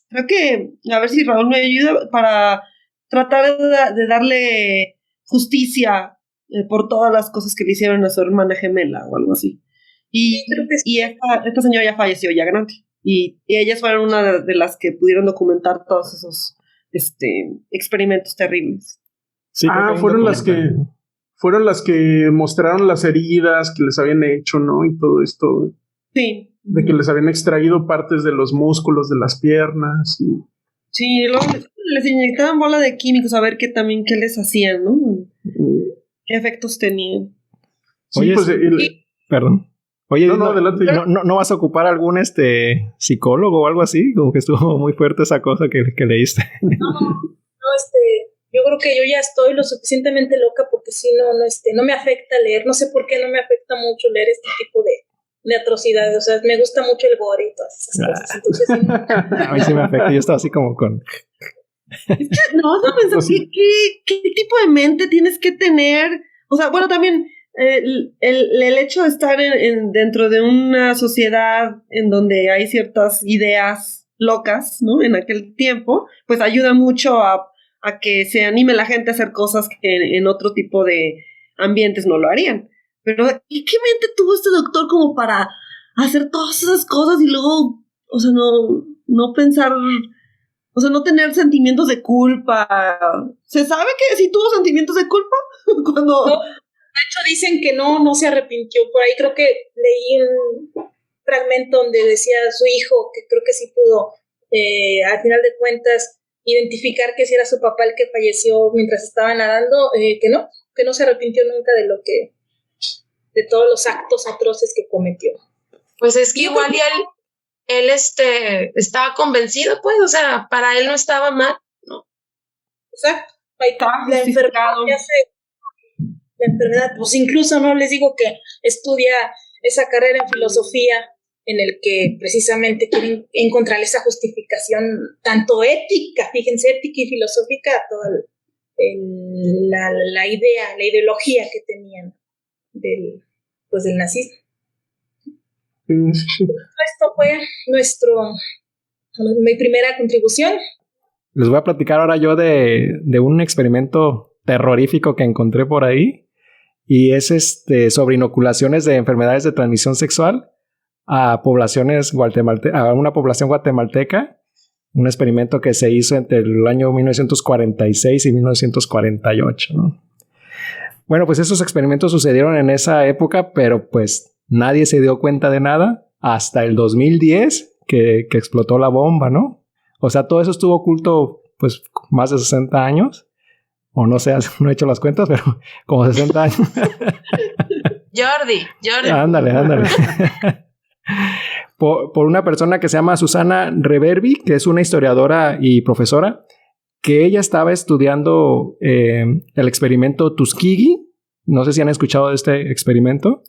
creo que, a ver si Raúl me ayuda, para tratar de darle justicia por todas las cosas que le hicieron a su hermana gemela o algo así. Y esta señora ya falleció, ya grande. Y ellas fueron una de las que pudieron documentar todos esos experimentos terribles. Sí, fueron las que mostraron las heridas que les habían hecho, ¿no? Y todo esto. Sí. De que les habían extraído partes de los músculos de las piernas. Sí, luego les inyectaban bola de químicos a ver qué les hacían, ¿no? ¿Qué efectos tenían? Sí, oye, pues... Perdón. Oye, adelante. ¿No vas a ocupar algún psicólogo o algo así? Como que estuvo muy fuerte esa cosa que leíste. Yo creo que yo ya estoy lo suficientemente loca porque si no me afecta leer. No sé por qué no me afecta mucho leer este tipo de atrocidades. O sea, me gusta mucho el gore y todas esas cosas. Entonces, a mí sí me afecta. Yo estaba así como con... Es que no vas a pensar ¿qué tipo de mente tienes que tener? O sea, bueno, también... El hecho de estar dentro de una sociedad en donde hay ciertas ideas locas, ¿no? En aquel tiempo, pues ayuda mucho a que se anime la gente a hacer cosas que en otro tipo de ambientes no lo harían. Pero, ¿y qué mente tuvo este doctor como para hacer todas esas cosas y luego, o sea, no pensar, o sea, no tener sentimientos de culpa? ¿Se sabe que sí tuvo sentimientos de culpa? Cuando... No. De hecho, dicen que no se arrepintió. Por ahí creo que leí un fragmento donde decía a su hijo que creo que sí pudo, al final de cuentas, identificar que sí era su papá el que falleció mientras estaba nadando, que no se arrepintió nunca de todos los actos atroces que cometió. Pues es que igual él estaba convencido, pues, o sea, para él no estaba mal, ¿no? Exacto. Ahí está, la enfermedad, pues incluso no les digo que estudia esa carrera en filosofía en el que precisamente quieren encontrar esa justificación tanto ética, fíjense, ética y filosófica a toda la ideología que tenían del nazismo. Esto fue mi primera contribución. Les voy a platicar ahora yo de un experimento terrorífico que encontré por ahí. Y es sobre inoculaciones de enfermedades de transmisión sexual a una población guatemalteca. Un experimento que se hizo entre el año 1946 y 1948, ¿no? Bueno, pues esos experimentos sucedieron en esa época, pero pues nadie se dio cuenta de nada hasta el 2010 que explotó la bomba, ¿no? O sea, todo eso estuvo oculto pues más de 60 años. O no sé, no he hecho las cuentas, pero como 60 años. Jordi. Ándale. Por una persona que se llama Susana Reverbi, que es una historiadora y profesora, que ella estaba estudiando el experimento Tuskegee. No sé si han escuchado de este experimento.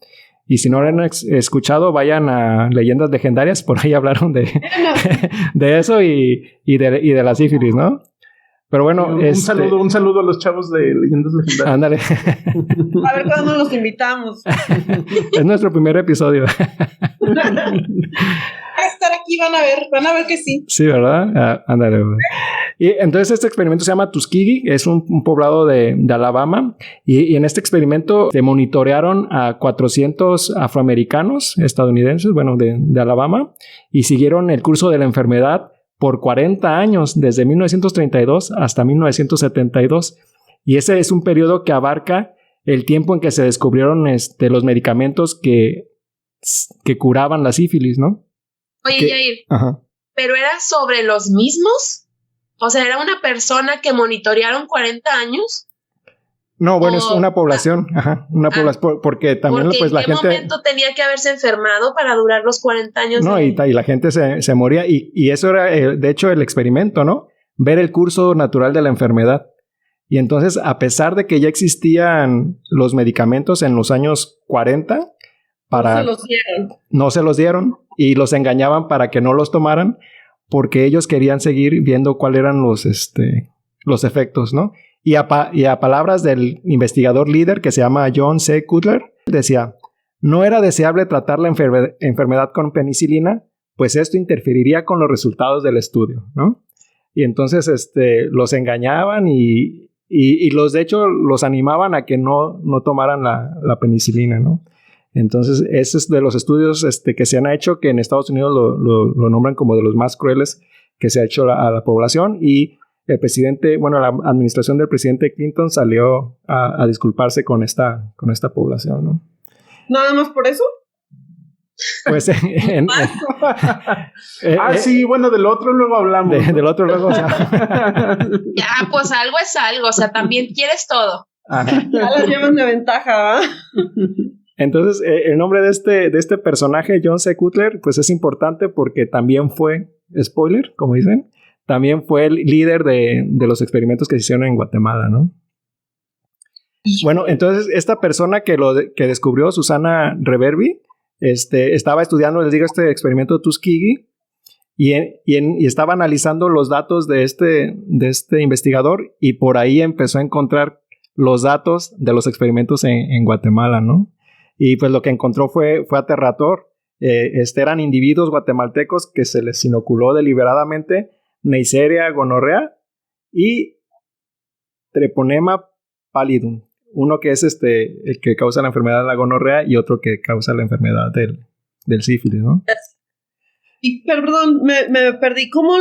Y si no lo han escuchado, vayan a Leyendas Legendarias. Por ahí hablaron de eso y de la sífilis, ¿no? Pero bueno, un saludo a los chavos de Leyendas Legendarias. Ándale. A ver cuándo los invitamos. Es nuestro primer episodio. Van a estar aquí, van a ver que sí. Sí, ¿verdad? Ándale. Y entonces este experimento se llama Tuskegee, es un poblado de Alabama, y en este experimento se monitorearon a 400 afroamericanos estadounidenses, bueno, de Alabama, y siguieron el curso de la enfermedad por 40 años, desde 1932 hasta 1972. Y ese es un periodo que abarca el tiempo en que se descubrieron los medicamentos que curaban la sífilis, ¿no? Oye, Yair, ¿pero era sobre los mismos? O sea, ¿era una persona que monitorearon 40 años? No, bueno, es una población, población, porque también pues la gente... ¿En qué momento tenía que haberse enfermado para durar los 40 años? No, y la gente se moría, y eso era, de hecho, el experimento, ¿no? Ver el curso natural de la enfermedad. Y entonces, a pesar de que ya existían los medicamentos en los años 40, no se los dieron, y los engañaban para que no los tomaran, porque ellos querían seguir viendo cuáles eran los efectos, ¿no? Y a palabras del investigador líder que se llama John C. Cutler, decía, no era deseable tratar la enfermedad con penicilina, pues esto interferiría con los resultados del estudio, ¿no? Y entonces los engañaban y de hecho los animaban a que no tomaran la penicilina, ¿no? Entonces ese es de los estudios que se han hecho, que en Estados Unidos lo nombran como de los más crueles que se ha hecho a la población, y el presidente, bueno, la administración del presidente Clinton salió a disculparse con esta población, ¿no? ¿Nada más por eso? Pues sí, bueno, del otro luego hablamos. Del otro luego, o sea. Ya, pues algo es algo, o sea, también quieres todo. Ajá. Ya las llevan de ventaja, ¿eh? Entonces, el nombre de este personaje, John C. Cutler, pues es importante porque también fue, spoiler, como dicen, también fue el líder de los experimentos que se hicieron en Guatemala, ¿no? Bueno, entonces esta persona que descubrió, Susana Reverbi, estaba estudiando, les digo, este experimento Tuskegee, y estaba analizando los datos de este investigador, y por ahí empezó a encontrar los datos de los experimentos en Guatemala, ¿no? Y pues lo que encontró fue aterrador. Eran individuos guatemaltecos que se les inoculó deliberadamente Neisseria gonorrea y Treponema pallidum. Uno que es el que causa la enfermedad de la gonorrea, y otro que causa la enfermedad del sífilis, ¿no? Y perdón, me perdí. ¿Cómo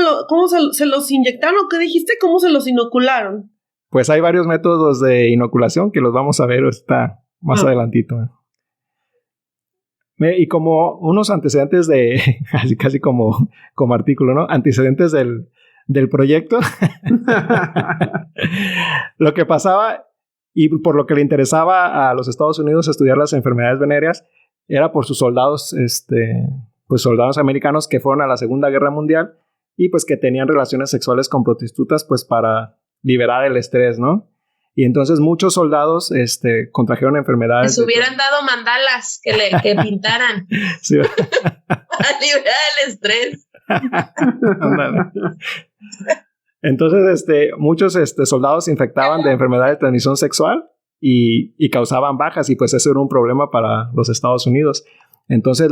se los inyectaron o qué dijiste? ¿Cómo se los inocularon? Pues hay varios métodos de inoculación que los vamos a ver más adelantito. Y como unos antecedentes casi como artículo, ¿no? Antecedentes del proyecto. Lo que pasaba, y por lo que le interesaba a los Estados Unidos estudiar las enfermedades venéreas, era por sus soldados, pues soldados americanos que fueron a la Segunda Guerra Mundial y pues que tenían relaciones sexuales con prostitutas, pues para liberar el estrés, ¿no? Y entonces muchos soldados contrajeron enfermedades. Les hubieran dado mandalas que pintaran. Sí. Para liberar el estrés. Entonces, muchos soldados se infectaban de enfermedades de transmisión sexual y causaban bajas, y pues eso era un problema para los Estados Unidos. Entonces,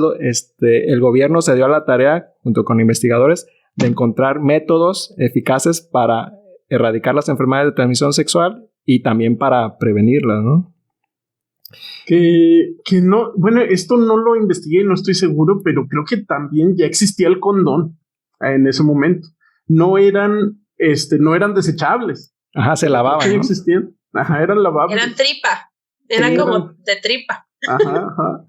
el gobierno se dio a la tarea, junto con investigadores, de encontrar métodos eficaces para erradicar las enfermedades de transmisión sexual y también para prevenirlas, ¿no? Que no, bueno, esto no lo investigué, no estoy seguro, pero creo que también ya existía el condón en ese momento. No eran desechables. Ajá, se lavaban, ¿no? ¿no? Existían. Ajá, eran lavables. Eran tripa. Era como de tripa. Ajá.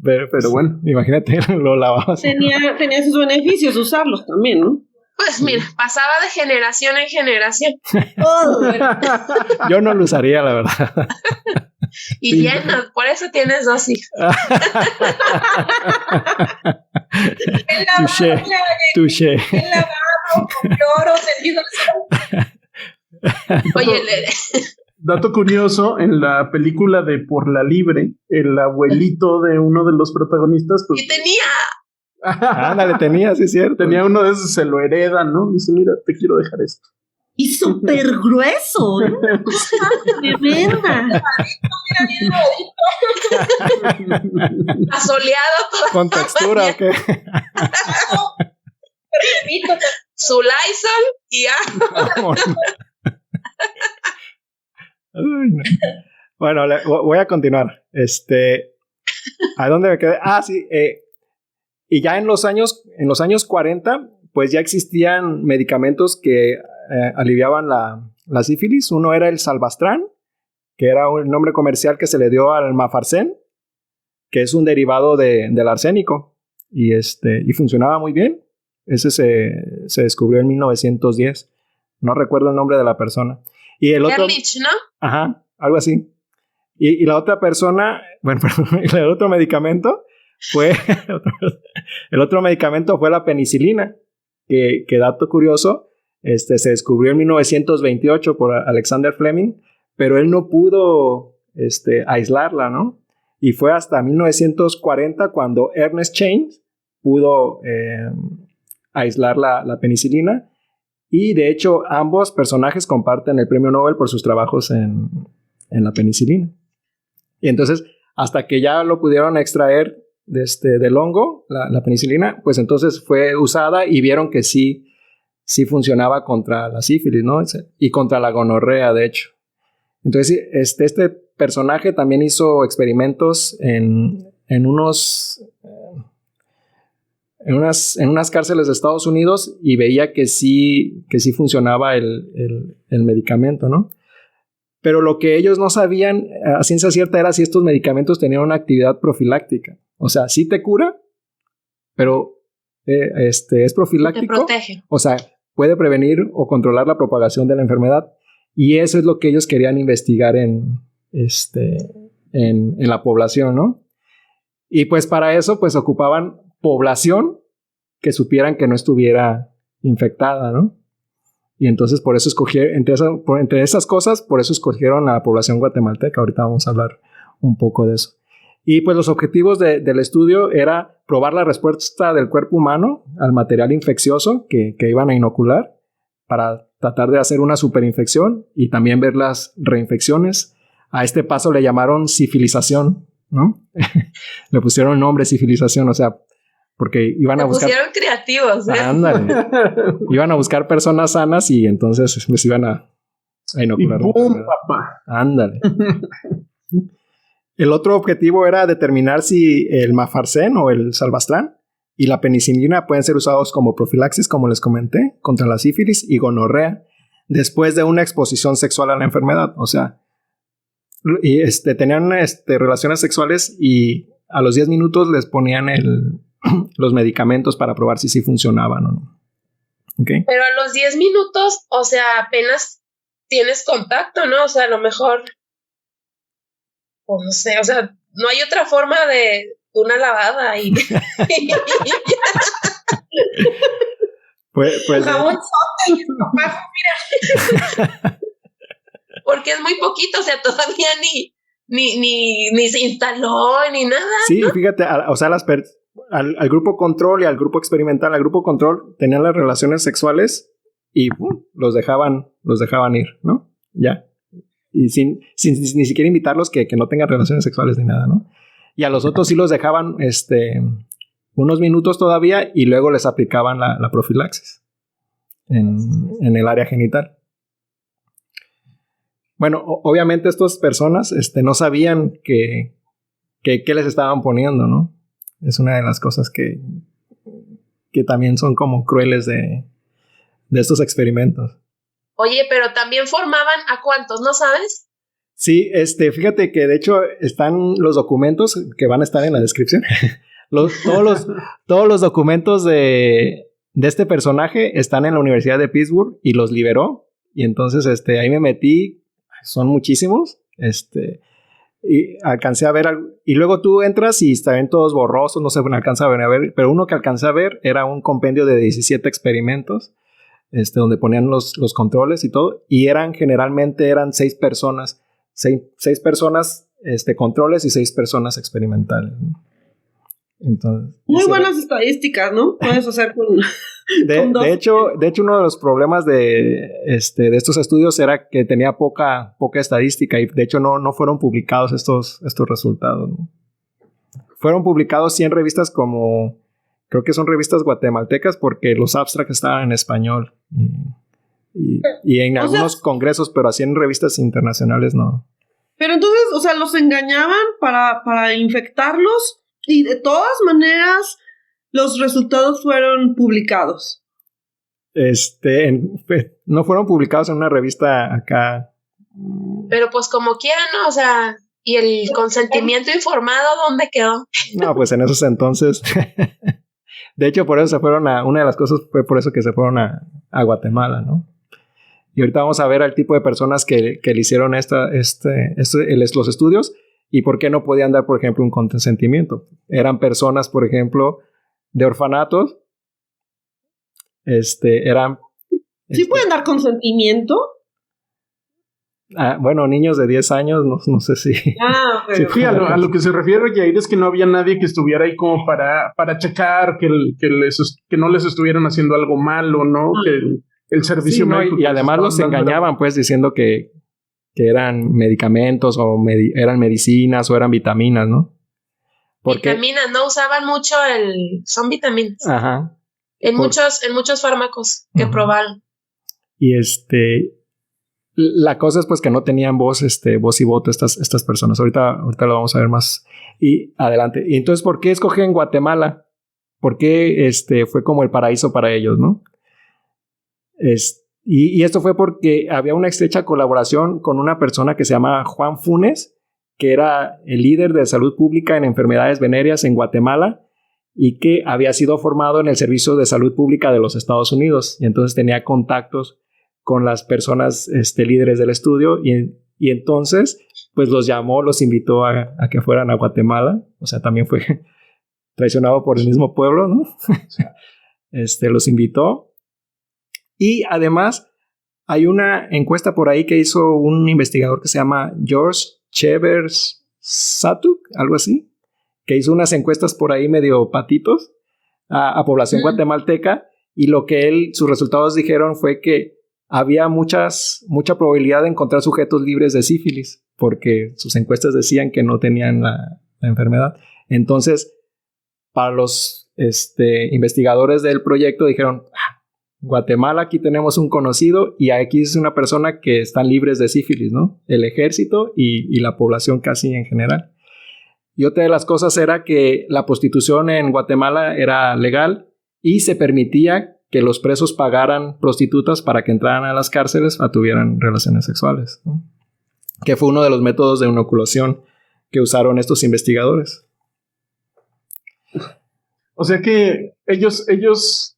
Pero bueno, imagínate, lo lavabas. Tenía sus beneficios usarlos también, ¿no? Pues mira, pasaba de generación en generación. Yo no lo usaría, la verdad. Y lleno, por eso tienes 2 hijos. Touché. El lavado, con cloro, tendido. Oye, dato curioso, en la película de Por la Libre, el abuelito de uno de los protagonistas, pues, y tenía. Ándale, tenía, sí es cierto. Tenía uno de esos, se lo hereda, ¿no? Dice, mira, te quiero dejar esto. Y súper grueso, ¿eh? De verdad. Asoleado todo. ¿Con textura o qué? Su Lysol y ya. Bueno, voy a continuar. ¿A dónde me quedé? Sí. Y ya en los años 40, pues ya existían medicamentos que aliviaban la sífilis. Uno era el Salvastran, que era un nombre comercial que se le dio al Mafarsen, que es un derivado del arsénico. Y funcionaba muy bien. Ese se descubrió en 1910. No recuerdo el nombre de la persona. Y el otro, Ehrlich, ¿no? Ajá, algo así. Y la otra persona, bueno, perdón, el otro medicamento fue la penicilina, que dato curioso, se descubrió en 1928 por Alexander Fleming, pero él no pudo aislarla, ¿no? Y fue hasta 1940 cuando Ernest Chain pudo aislar la penicilina. Y de hecho, ambos personajes comparten el premio Nobel por sus trabajos en la penicilina. Y entonces, hasta que ya lo pudieron extraer del hongo, la penicilina, pues entonces fue usada y vieron que sí funcionaba contra la sífilis, ¿no? Y contra la gonorrea, de hecho. Entonces, este personaje también hizo experimentos en unas cárceles de Estados Unidos y veía que sí funcionaba el medicamento, ¿no? Pero lo que ellos no sabían a ciencia cierta era si estos medicamentos tenían una actividad profiláctica. O sea, sí te cura, pero es profiláctico. Te protege. O sea, puede prevenir o controlar la propagación de la enfermedad. Y eso es lo que ellos querían investigar en la población, ¿no? Y pues para eso, pues ocupaban población que supieran que no estuviera infectada, ¿no? Y entonces por eso escogieron, entre esas cosas, por eso escogieron a la población guatemalteca. Ahorita vamos a hablar un poco de eso. Y pues los objetivos del estudio era probar la respuesta del cuerpo humano al material infeccioso que iban a inocular para tratar de hacer una superinfección y también ver las reinfecciones. A este paso le llamaron sifilización, ¿no? Le pusieron nombre sifilización, o sea, porque iban a buscar... pusieron creativos, ¿eh? Ándale. Iban a buscar personas sanas y entonces les iban a inocular. Y ¡pum, papá! Ándale. El otro objetivo era determinar si el Mafarsen o el Salvastran y la penicilina pueden ser usados como profilaxis, como les comenté, contra la sífilis y gonorrea después de una exposición sexual a la enfermedad. O sea, y tenían relaciones sexuales y a los 10 minutos les ponían los medicamentos para probar si sí funcionaban o no. ¿Okay? Pero a los 10 minutos, o sea, apenas tienes contacto, ¿no? O sea, a lo mejor, pues no sé, o sea, no hay otra forma de una lavada y... pues jabón sote y estropajo, mira. Porque es muy poquito, o sea, todavía ni se instaló ni nada. Sí, ¿no? Fíjate, o sea, al grupo control y al grupo experimental, al grupo control tenían las relaciones sexuales y los dejaban ir, ¿no? Ya. Y sin ni siquiera invitarlos que no tengan relaciones sexuales ni nada, ¿no? Y a los otros sí los dejaban unos minutos todavía y luego les aplicaban la profilaxis en el área genital. Bueno, obviamente estas personas no sabían qué les estaban poniendo, ¿no? Es una de las cosas que también son como crueles de estos experimentos. Oye, pero también formaban ¿a cuántos? ¿No sabes? Sí, fíjate que de hecho están los documentos que van a estar en la descripción. Todos los documentos de este personaje están en la Universidad de Pittsburgh y los liberó. Y entonces ahí me metí, son muchísimos, y alcancé a ver, y luego tú entras y están todos borrosos, no se alcanzaban a ver, pero uno que alcancé a ver era un compendio de 17 experimentos, donde ponían los controles y todo, y generalmente eran 6 personas, 6 personas, controles y 6 personas experimentales, ¿no? Entonces, muy buenas estadísticas, ¿no? Puedes hacer con de hecho, uno de los problemas de estos estudios era que tenía poca estadística y de hecho no fueron publicados estos resultados, ¿no? Fueron publicados 100 revistas creo que son revistas guatemaltecas porque los abstracts estaban en español y en algunos congresos, pero así en revistas internacionales no. Pero entonces, o sea, los engañaban para infectarlos. Y de todas maneras, los resultados fueron publicados. No fueron publicados en una revista acá. Pero pues como quieran, ¿no? O sea, ¿y el consentimiento informado dónde quedó? No, pues en esos entonces. De hecho, por eso se fueron una de las cosas fue por eso que se fueron a Guatemala, ¿no? Y ahorita vamos a ver al tipo de personas que le hicieron los estudios. ¿Y por qué no podían dar, por ejemplo, un consentimiento? Eran personas, por ejemplo, de orfanatos. ¿Sí pueden dar consentimiento? Bueno, niños de 10 años, no sé si... Okay. Sí, a lo que se refiere, Yair, es que no había nadie que estuviera ahí como para checar que no les estuvieran haciendo algo malo, ¿no? Que el servicio médico... Y además los engañaban, pues, diciendo que eran medicamentos o eran medicinas o eran vitaminas, ¿no? Vitaminas, no usaban mucho son vitaminas. Ajá. En muchos fármacos que probaron. Y la cosa es pues que no tenían voz y voto estas personas. Ahorita lo vamos a ver más y adelante. Y entonces, ¿por qué escogen Guatemala? ¿Por qué fue como el paraíso para ellos, no? Y esto fue porque había una estrecha colaboración con una persona que se llama Juan Funes, que era el líder de salud pública en enfermedades venéreas en Guatemala y que había sido formado en el Servicio de Salud Pública de los Estados Unidos. Y entonces tenía contactos con las personas líderes del estudio y entonces pues los invitó a que fueran a Guatemala. O sea, también fue traicionado por el mismo pueblo, ¿no? Los invitó. Y además hay una encuesta por ahí que hizo un investigador que se llama George Chevers Satuk, algo así, que hizo unas encuestas por ahí medio patitos a población guatemalteca y sus resultados dijeron fue que había mucha probabilidad de encontrar sujetos libres de sífilis porque sus encuestas decían que no tenían la enfermedad. Entonces, para los investigadores del proyecto dijeron... Guatemala, aquí tenemos un conocido y aquí es una persona que están libres de sífilis, ¿no? El ejército y la población casi en general. Y otra de las cosas era que la prostitución en Guatemala era legal y se permitía que los presos pagaran prostitutas para que entraran a las cárceles o tuvieran relaciones sexuales, ¿no? Que fue uno de los métodos de inoculación que usaron estos investigadores. O sea que ellos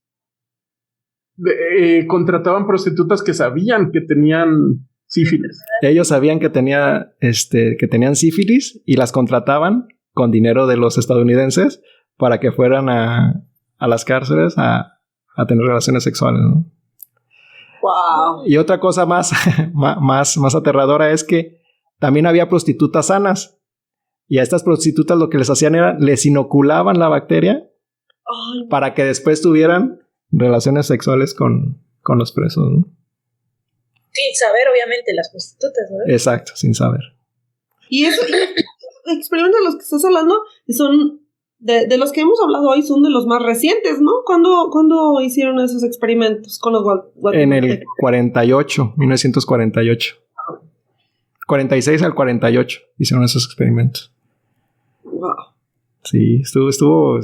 contrataban prostitutas que sabían que tenían sífilis. Ellos sabían que tenían sífilis y las contrataban con dinero de los estadounidenses para que fueran a las cárceles a tener relaciones sexuales, ¿no? Wow. Y otra cosa más aterradora es que también había prostitutas sanas y a estas prostitutas lo que les hacían era les inoculaban la bacteria para que después tuvieran relaciones sexuales con los presos, ¿no? Sin saber, obviamente, las prostitutas, ¿no? Exacto, sin saber. Y esos experimentos de los que estás hablando son de los que hemos hablado hoy, son de los más recientes, ¿no? ¿Cuándo hicieron esos experimentos con los guatemaltecos? En el 1948. 46 al 48 hicieron esos experimentos. Wow. Sí, estuvo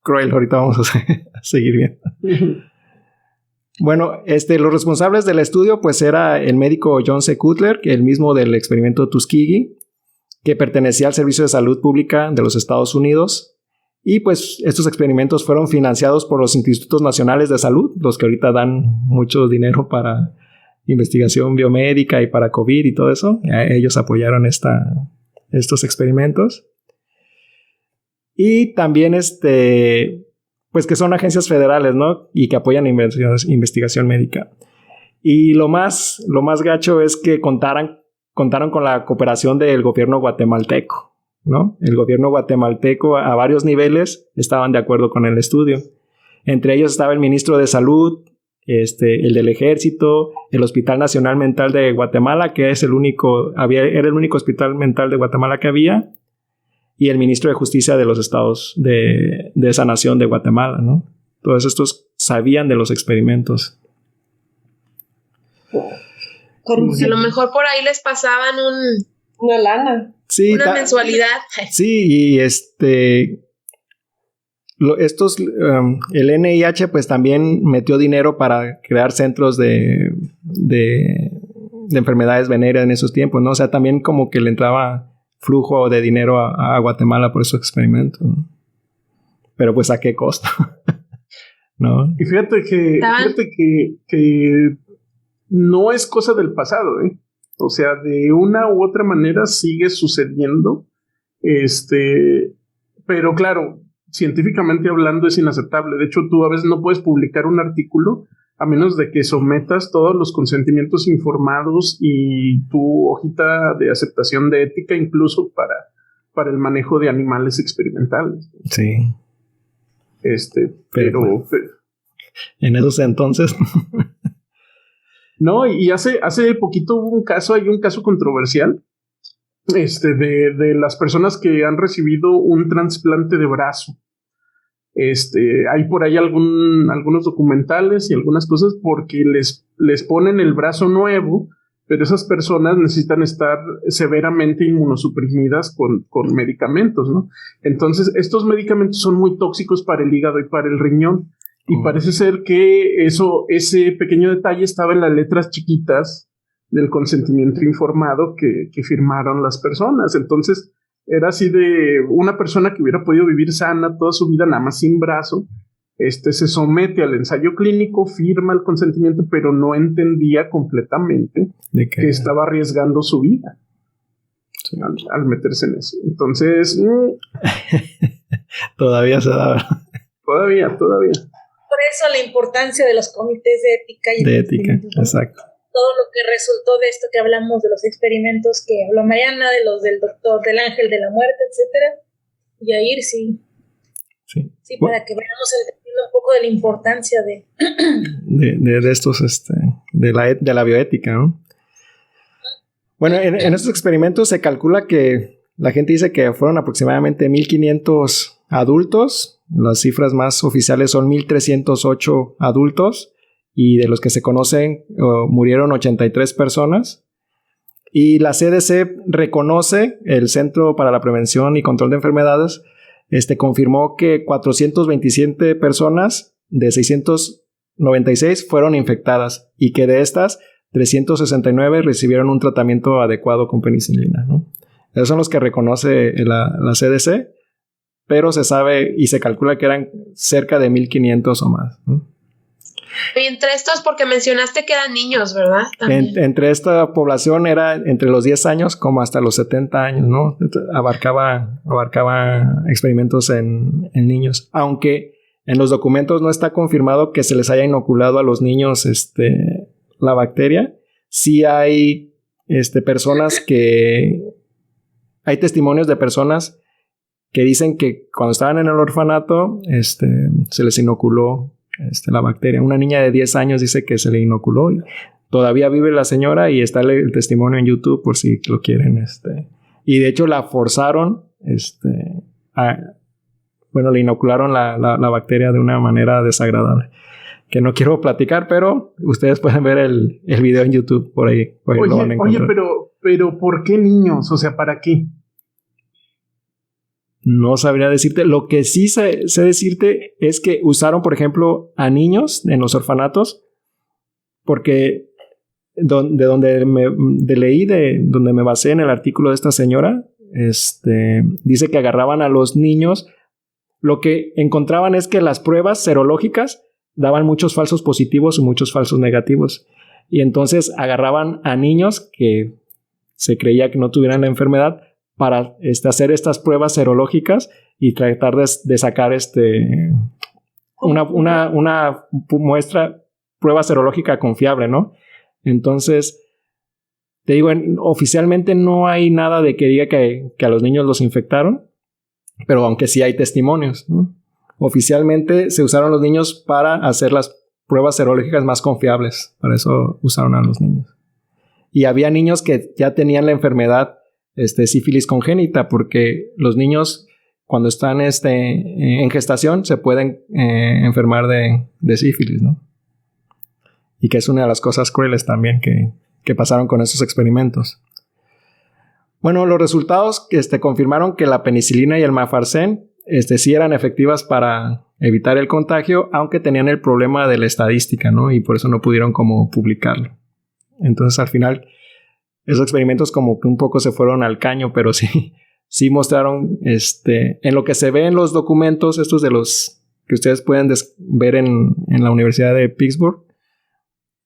cruel. Ahorita vamos a seguir viendo. Bueno, los responsables del estudio pues era el médico John C. Cutler, el mismo del experimento Tuskegee, que pertenecía al Servicio de Salud Pública de los Estados Unidos. Y pues estos experimentos fueron financiados por los Institutos Nacionales de Salud, los que ahorita dan mucho dinero para investigación biomédica y para COVID y todo eso. Ellos apoyaron estos experimentos. Y también pues que son agencias federales, ¿no? Y que apoyan investigación médica. Y lo más gacho es que contaron con la cooperación del gobierno guatemalteco, ¿no? El gobierno guatemalteco a varios niveles estaban de acuerdo con el estudio. Entre ellos estaba el ministro de Salud, el del Ejército, el Hospital Nacional Mental de Guatemala, que era el único hospital mental de Guatemala que había, y el ministro de Justicia de los estados de esa nación de Guatemala, ¿no? Todos estos sabían de los experimentos. A lo mejor por ahí les pasaban una lana. Sí, una mensualidad. Sí, y el NIH pues también metió dinero para crear centros de enfermedades venéreas en esos tiempos, ¿no? O sea, también como que le entraba flujo de dinero a Guatemala por esos experimentos, ¿no? Pero pues a qué costo, ¿no? Y fíjate que no es cosa del pasado, ¿eh? O sea, de una u otra manera sigue sucediendo, pero claro, científicamente hablando es inaceptable. De hecho, tú a veces no puedes publicar un artículo a menos de que sometas todos los consentimientos informados y tu hojita de aceptación de ética, incluso para el manejo de animales experimentales. Sí. Pero en esos entonces. No, y hace poquito hubo un caso controversial, de las personas que han recibido un trasplante de brazo. Hay por ahí algunos documentales y algunas cosas porque les ponen el brazo nuevo, pero esas personas necesitan estar severamente inmunosuprimidas con medicamentos, ¿no? Entonces, estos medicamentos son muy tóxicos para el hígado y para el riñón. Y parece ser que ese pequeño detalle estaba en las letras chiquitas del consentimiento informado que firmaron las personas. Entonces, era así de una persona que hubiera podido vivir sana toda su vida, nada más sin brazo, se somete al ensayo clínico, firma el consentimiento, pero no entendía completamente que estaba arriesgando su vida al meterse en eso. Entonces, todavía se da. Todavía. Por eso la importancia de los comités de ética. De ética, exacto. Todo lo que resultó de esto que hablamos, de los experimentos que habló Mariana, de los del doctor, del ángel de la muerte, etcétera. Y ahí sí, para que vayamos entendiendo un poco de la importancia de estos, de la bioética, ¿no? Bueno, en estos experimentos se calcula que la gente dice que fueron aproximadamente 1,500 adultos. Las cifras más oficiales son 1,308 adultos. Y de los que se conocen, murieron 83 personas. Y la CDC reconoce, el Centro para la Prevención y Control de Enfermedades, confirmó que 427 personas de 696 fueron infectadas y que de estas, 369 recibieron un tratamiento adecuado con penicilina, ¿no? Esos son los que reconoce la CDC, pero se sabe y se calcula que eran cerca de 1,500 o más, ¿no? Y entre estos, porque mencionaste que eran niños, ¿verdad? Entre esta población era entre los 10 años como hasta los 70 años, ¿no? Abarcaba experimentos en niños. Aunque en los documentos no está confirmado que se les haya inoculado a los niños la bacteria. Sí hay personas que... Hay testimonios de personas que dicen que cuando estaban en el orfanato se les inoculó la bacteria. Una niña de 10 años dice que se le inoculó. Todavía vive la señora y está el testimonio en YouTube por si lo quieren. Y de hecho la forzaron, le inocularon la bacteria de una manera desagradable. Que no quiero platicar, pero ustedes pueden ver el video en YouTube por ahí. Oye, pero ¿por qué niños? O sea, ¿para qué? No sabría decirte. Lo que sí sé decirte es que usaron, por ejemplo, a niños en los orfanatos porque donde me basé en el artículo de esta señora, dice que agarraban a los niños. Lo que encontraban es que las pruebas serológicas daban muchos falsos positivos y muchos falsos negativos. Y entonces agarraban a niños que se creía que no tuvieran la enfermedad para hacer estas pruebas serológicas y tratar de sacar una prueba serológica confiable, ¿no? Entonces, te digo, oficialmente no hay nada de que diga que a los niños los infectaron, pero aunque sí hay testimonios, ¿no? Oficialmente se usaron los niños para hacer las pruebas serológicas más confiables. Para eso usaron a los niños. Y había niños que ya tenían la enfermedad sífilis congénita, porque los niños cuando están en gestación se pueden enfermar de sífilis, ¿no? Y que es una de las cosas crueles también que pasaron con esos experimentos. Bueno, los resultados confirmaron que la penicilina y el Mafarsen sí eran efectivas para evitar el contagio, aunque tenían el problema de la estadística, ¿no? Y por eso no pudieron como publicarlo. Entonces, al final, esos experimentos como que un poco se fueron al caño, pero sí mostraron, en lo que se ve en los documentos, estos de los que ustedes pueden ver en la Universidad de Pittsburgh,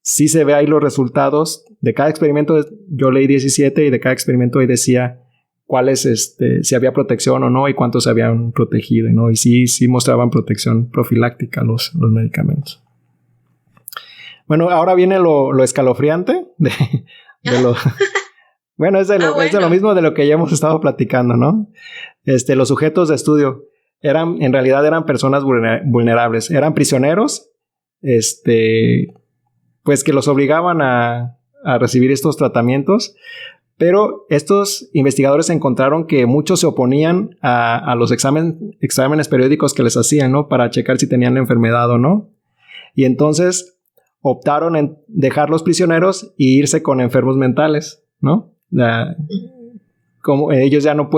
sí se ve ahí los resultados de cada experimento. Yo leí 17 y de cada experimento ahí decía cuáles, si había protección o no y cuántos se habían protegido, ¿no? Y sí mostraban protección profiláctica los medicamentos. Bueno, ahora viene lo escalofriante de lo... Bueno, es de lo mismo de lo que ya hemos estado platicando, ¿no? Los sujetos de estudio en realidad eran personas vulnerables. Eran prisioneros, pues que los obligaban a recibir estos tratamientos, pero estos investigadores encontraron que muchos se oponían a los exámenes periódicos que les hacían, ¿no? Para checar si tenían la enfermedad o no. Y entonces optaron en dejarlos prisioneros e irse con enfermos mentales, ¿no? Como ellos ya no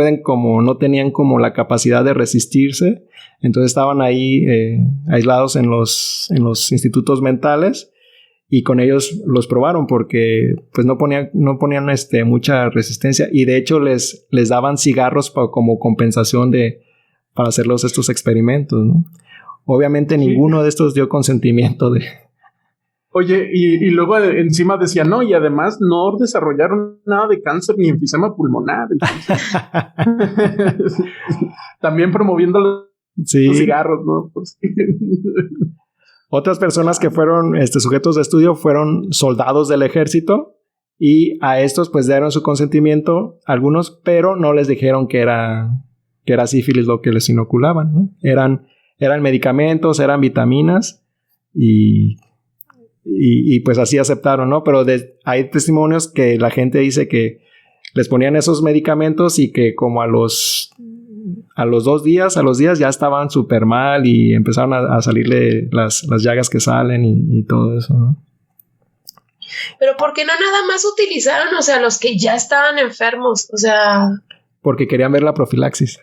tenían como la capacidad de resistirse, entonces estaban ahí aislados en los institutos mentales. Y con ellos los probaron porque pues no ponían mucha resistencia, y de hecho les daban cigarros como compensación para hacerlos estos experimentos, ¿no? Obviamente ninguno de estos dio consentimiento de... Oye, y luego encima decía, no, y además no desarrollaron nada de cáncer ni enfisema pulmonar. También promoviendo los cigarros, ¿no? Pues, otras personas que fueron sujetos de estudio fueron soldados del ejército, y a estos pues dieron su consentimiento algunos, pero no les dijeron que era sífilis lo que les inoculaban, ¿no? Eran medicamentos, eran vitaminas, y pues así aceptaron, ¿no? Pero hay testimonios que la gente dice que les ponían esos medicamentos y que como a los 2 días, ya estaban súper mal y empezaron a salirle las llagas que salen y todo eso, ¿no? Pero ¿por qué no nada más utilizaron, o sea, los que ya estaban enfermos? O sea... Porque querían ver la profilaxis.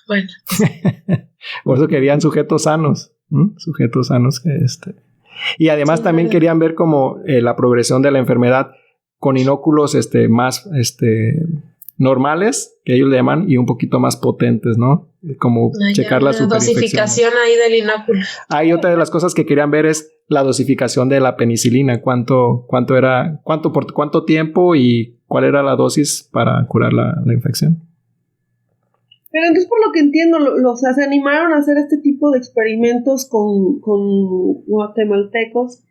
Bueno. Por eso querían sujetos sanos, ¿no? Sujetos sanos que Y además también querían ver como la progresión de la enfermedad con inóculos más normales, que ellos le llaman, y un poquito más potentes, ¿no? Como checar la dosificación ahí del inóculo. Hay otra de las cosas que querían ver es la dosificación de la penicilina, cuánto era, por cuánto tiempo y cuál era la dosis para curar la infección. Pero entonces, por lo que entiendo, se animaron a hacer este tipo de experimentos con guatemaltecos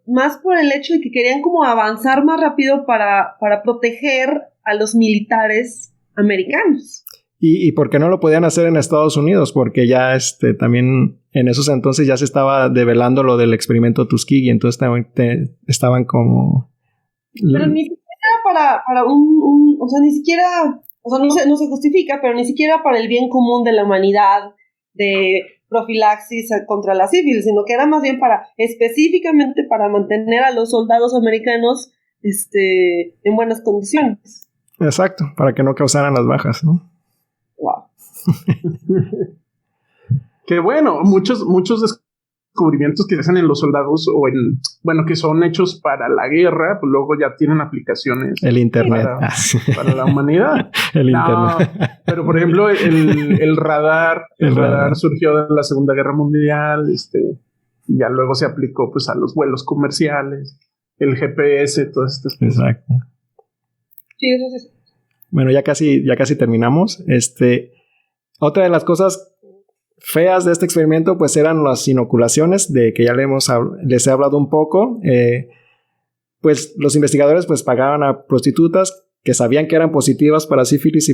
más por el hecho de que querían como avanzar más rápido para proteger a los militares americanos. ¿Y por qué no lo podían hacer en Estados Unidos? Porque ya también en esos entonces ya se estaba develando lo del experimento Tuskegee, entonces estaban como... Pero ni siquiera para o sea, ni siquiera, o sea, no se justifica, pero ni siquiera para el bien común de la humanidad, de profilaxis contra la sífilis, sino que era más bien específicamente para mantener a los soldados americanos en buenas condiciones. Exacto, para que no causaran las bajas, ¿no? Wow. Que bueno, muchos descubrimientos que se hacen en los soldados que son hechos para la guerra, pues luego ya tienen aplicaciones. El internet. Para la humanidad. Internet. Pero por ejemplo, el radar. El radar surgió de la Segunda Guerra Mundial, y ya luego se aplicó pues a los vuelos comerciales, el GPS, todas estas cosas. Exacto. Sí, eso es. Bueno, ya casi terminamos. Otra de las cosas feas de este experimento pues eran las inoculaciones, de que ya les he hablado un poco. Pues los investigadores pues pagaban a prostitutas que sabían que eran positivas para sífilis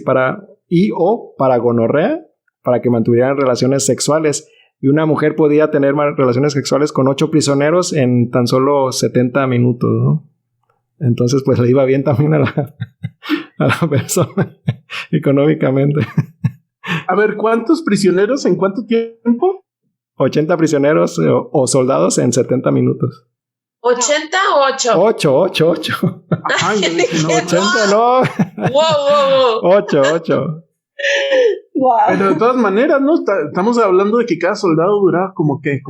o para gonorrea, para que mantuvieran relaciones sexuales. Y una mujer podía tener relaciones sexuales con 8 prisioneros en tan solo 70 minutos, ¿no? Entonces pues le iba bien también a la persona económicamente. A ver, ¿cuántos prisioneros en cuánto tiempo? 80 prisioneros o soldados en 70 minutos. 80 o 8. 8. Ajá, yo dije, no, 80 no. Wow. 8. Wow. Pero de todas maneras, ¿no? Estamos hablando de que cada soldado duraba como 10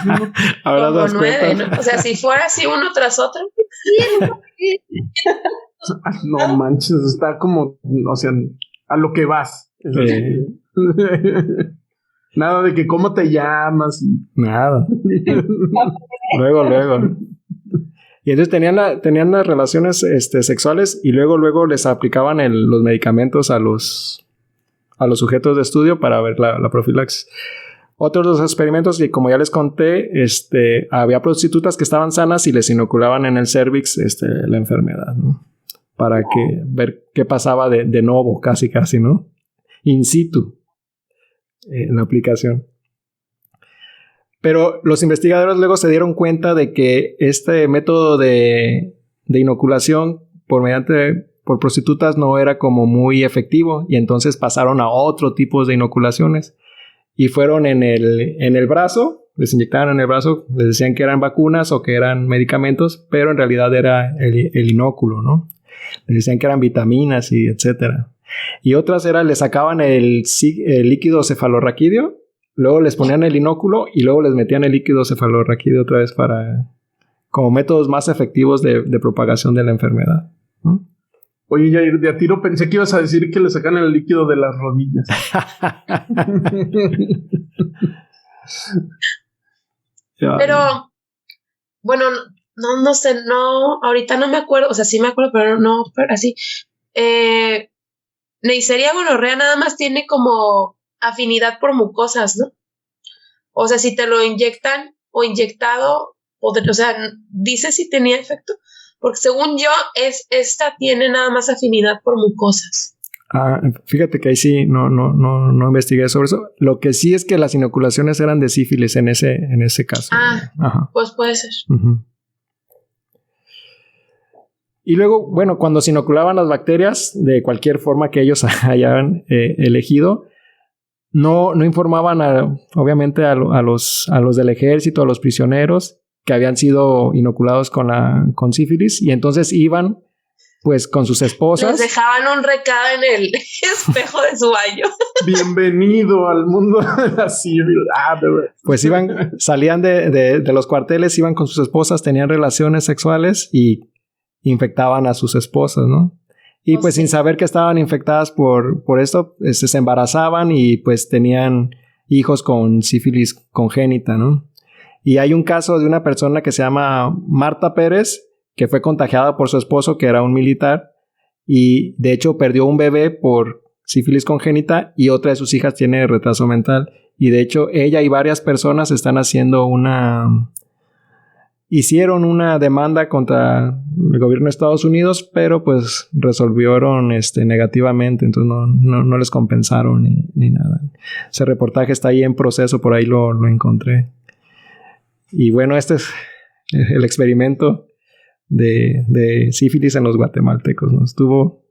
minutos. Ahora Como das 9, cuenta. ¿no? O sea, si fuera así uno tras otro. No manches, está como, o sea, a lo que vas. Nada de que cómo te llamas. Nada. Luego. Y entonces tenían las relaciones sexuales y luego les aplicaban los medicamentos a los sujetos de estudio para ver la profilaxis. Otros de los experimentos que, como ya les conté, había prostitutas que estaban sanas y les inoculaban en el cervix la enfermedad, ¿no? Para ver qué pasaba de nuevo, casi, ¿no? In situ, en la aplicación. Pero los investigadores luego se dieron cuenta de que este método de inoculación por prostitutas no era como muy efectivo, y entonces pasaron a otro tipo de inoculaciones. Y fueron en el brazo, les inyectaban en el brazo, les decían que eran vacunas o que eran medicamentos, pero en realidad era el inóculo, ¿no? Les decían que eran vitaminas y etcétera. Y otras les sacaban el líquido cefalorraquídeo, luego les ponían el inóculo y luego les metían el líquido cefalorraquídeo otra vez como métodos más efectivos de propagación de la enfermedad, ¿no? Oye, Yair, de a tiro pensé que ibas a decir que le sacan el líquido de las rodillas. Pero, bueno, no sé, ahorita no me acuerdo, o sea, sí me acuerdo, pero no, así. Neisseria gonorrea nada más tiene como afinidad por mucosas, ¿no? O sea, si te lo inyectan o inyectado, o sea, dice si tenía efecto. Porque según yo, esta tiene nada más afinidad por mucosas. Fíjate que ahí sí no investigué sobre eso. Lo que sí es que las inoculaciones eran de sífilis en ese caso. Ajá. Pues puede ser. Uh-huh. Y luego, bueno, cuando se inoculaban las bacterias de cualquier forma que ellos hayan elegido, no informaban obviamente a los del ejército, a los prisioneros que habían sido inoculados con sífilis, y entonces iban pues con sus esposas. Les dejaban un recado en el espejo de su baño. Bienvenido al mundo de la sífilis. Pues salían de los cuarteles, iban con sus esposas, tenían relaciones sexuales y infectaban a sus esposas, ¿no? Y pues sin saber que estaban infectadas por esto, se embarazaban y pues tenían hijos con sífilis congénita, ¿no? Y hay un caso de una persona que se llama Marta Pérez, que fue contagiada por su esposo, que era un militar, y de hecho perdió un bebé por sífilis congénita, y otra de sus hijas tiene retraso mental. Y de hecho ella y varias personas están hicieron una demanda contra el gobierno de Estados Unidos, pero pues resolvieron negativamente, entonces no les compensaron ni nada. Ese reportaje está ahí en proceso, por ahí lo encontré. Y bueno, este es el experimento de sífilis en los guatemaltecos, ¿no? Estuvo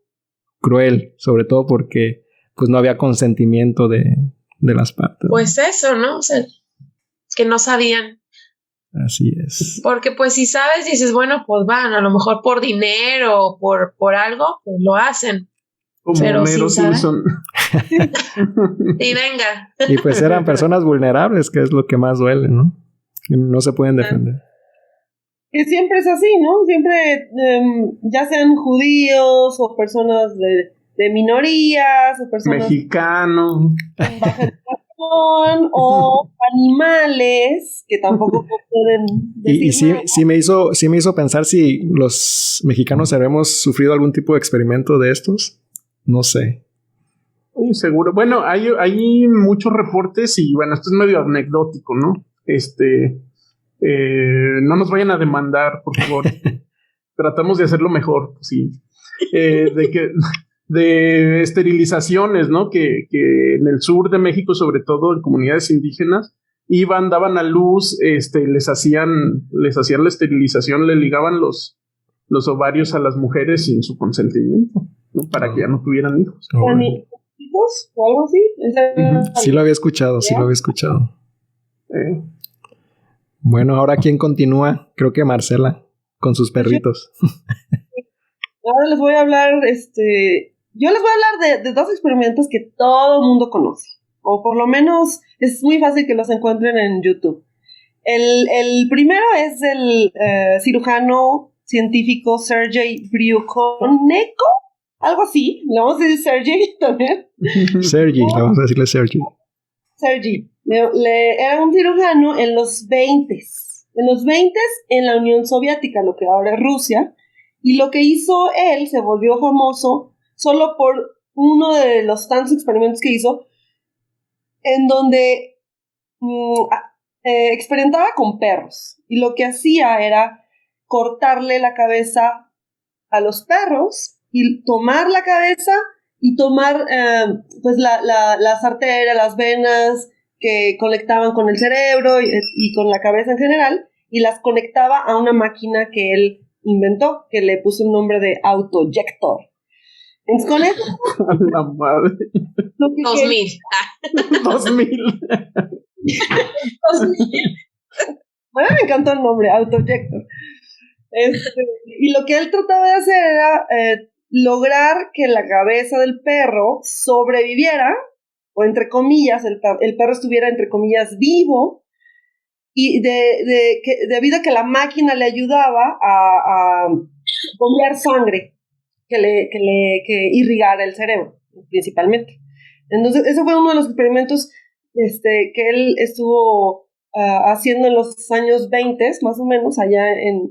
cruel, sobre todo porque pues no había consentimiento de las partes. Pues eso, ¿no? O sea, que no sabían. Así es. Porque pues si sabes, dices, bueno, pues van, a lo mejor por dinero o por algo, pues lo hacen. Como Homero Simpson. Y venga. Y pues eran personas vulnerables, que es lo que más duele, ¿no? No se pueden defender. Que siempre es así, ¿no? Siempre, ya sean judíos o personas de minorías o personas Mexicano. con baja educación o animales que tampoco pueden decir Y sí, nada. sí me hizo pensar si los mexicanos habremos sufrido algún tipo de experimento de estos. No sé. Seguro. Bueno, hay muchos reportes y bueno, esto es medio anecdótico, ¿no? No nos vayan a demandar, por favor. Tratamos de hacerlo mejor, sí. De esterilizaciones, ¿no? Que en el sur de México, sobre todo en comunidades indígenas, daban a luz, les hacían la esterilización, le ligaban los ovarios a las mujeres sin su consentimiento, ¿no? Para que ya no tuvieran hijos. ¿Hijos o algo así? Sí lo había escuchado. Bueno, ahora ¿quién continúa? Creo que Marcela, con sus perritos. Ahora les voy a hablar, yo les voy a hablar de dos experimentos que todo el mundo conoce, o por lo menos es muy fácil que los encuentren en YouTube. El primero es el cirujano científico Sergei Bryukhanenko, algo así, le vamos a decir Sergei también. Sergei, vamos a decirle Sergei. Sergei, era un cirujano en los 20s. En los 20s en la Unión Soviética, lo que ahora es Rusia, y lo que hizo él se volvió famoso solo por uno de los tantos experimentos que hizo, en donde experimentaba con perros, y lo que hacía era cortarle la cabeza a los perros y tomar la cabeza y tomar pues las arterias, las venas que conectaban con el cerebro y con la cabeza en general, y las conectaba a una máquina que él inventó, que le puso el nombre de autoyector. Entonces con eso la madre. 2000. 2000. Bueno, me encantó el nombre, autoyector. Y lo que él trataba de hacer era lograr que la cabeza del perro sobreviviera, o entre comillas, el perro estuviera entre comillas vivo, y debido a que la máquina le ayudaba a bombear sangre que irrigara el cerebro, principalmente. Entonces, ese fue uno de los experimentos que él estuvo haciendo en los años 20, más o menos, allá en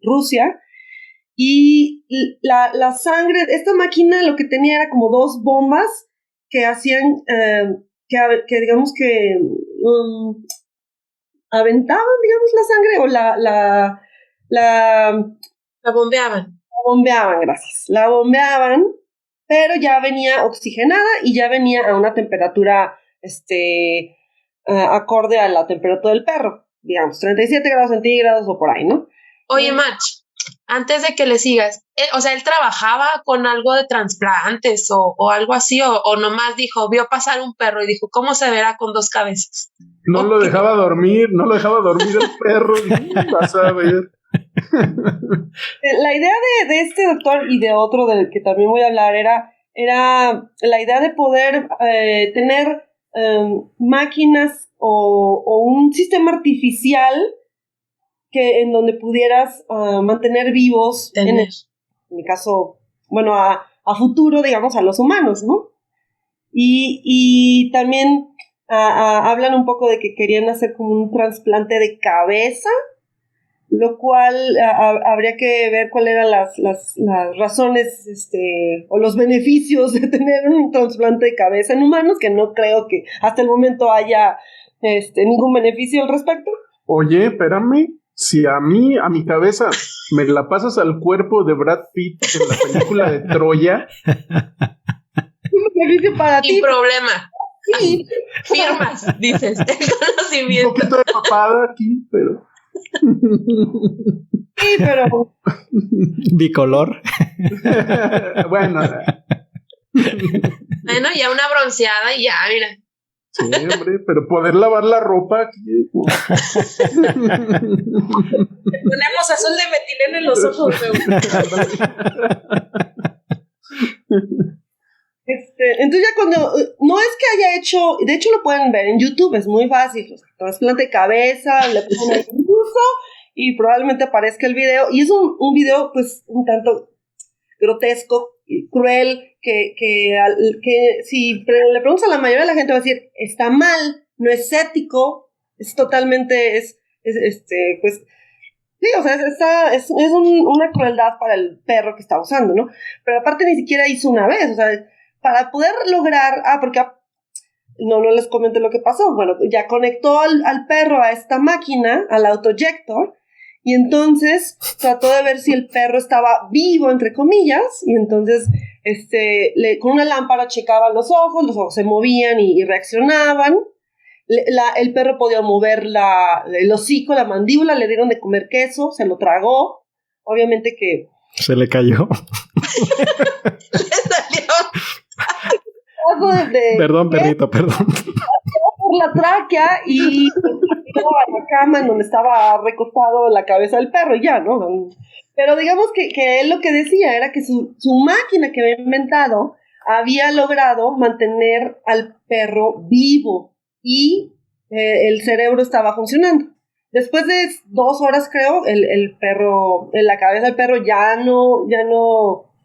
Rusia. Y la sangre, esta máquina lo que tenía era como dos bombas que hacían, que digamos que aventaban, digamos, la sangre, o La bombeaban. La bombeaban, gracias. La bombeaban, pero ya venía oxigenada y ya venía a una temperatura acorde a la temperatura del perro, digamos, 37 grados centígrados o por ahí, ¿no? Oye, March, antes de que le sigas, o sea, ¿él trabajaba con algo de trasplantes o algo así? ¿O nomás vio pasar un perro y dijo, ¿cómo se verá con dos cabezas? No lo dejaba dormir el perro. Vas a ver. La idea de este doctor y de otro del que también voy a hablar era la idea de poder tener máquinas o un sistema artificial en donde pudieras mantener vivos, en el caso, bueno, a futuro, digamos, a los humanos, ¿no? Y también hablan un poco de que querían hacer como un trasplante de cabeza, lo cual habría que ver cuáles eran las razones o los beneficios de tener un trasplante de cabeza en humanos, que no creo que hasta el momento haya ningún beneficio al respecto. Oye, espérame, si a mi cabeza me la pasas al cuerpo de Brad Pitt en la película de Troya, un beneficio para ti. Sin problema. Sí. Firmas, dices, el conocimiento. Un poquito de papada aquí, pero... Sí, pero... Bicolor. Bueno, ya una bronceada y ya, mira. sí, hombre, pero poder lavar la ropa aquí. Ponemos azul de metileno en los ojos, güey. Entonces ya cuando, no es que haya hecho, de hecho lo pueden ver en YouTube, es muy fácil, o sea, trasplante de cabeza, le ponen el uso y probablemente aparezca el video, y es un video pues un tanto grotesco, cruel, que si le preguntas a la mayoría de la gente va a decir, está mal, no es ético, es totalmente, pues, sí, o sea, es una crueldad para el perro que está usando, ¿no? Pero aparte ni siquiera hizo una vez, o sea, para poder lograr, porque no les comenté lo que pasó, bueno, ya conectó al perro a esta máquina, al autojector, y entonces trató de ver si el perro estaba vivo, entre comillas, y entonces con una lámpara checaba los ojos se movían y reaccionaban. El perro podía mover el hocico, la mandíbula, le dieron de comer queso, se lo tragó, obviamente que... Se le cayó. Le salió. Perdón, perrito, perdón. Por la tráquea y a la cama en donde estaba recostado la cabeza del perro y ya, ¿no? Pero digamos que él lo que decía era que su máquina que había inventado había logrado mantener al perro vivo y el cerebro estaba funcionando. Después de 2 horas, creo, el perro, la cabeza del perro ya no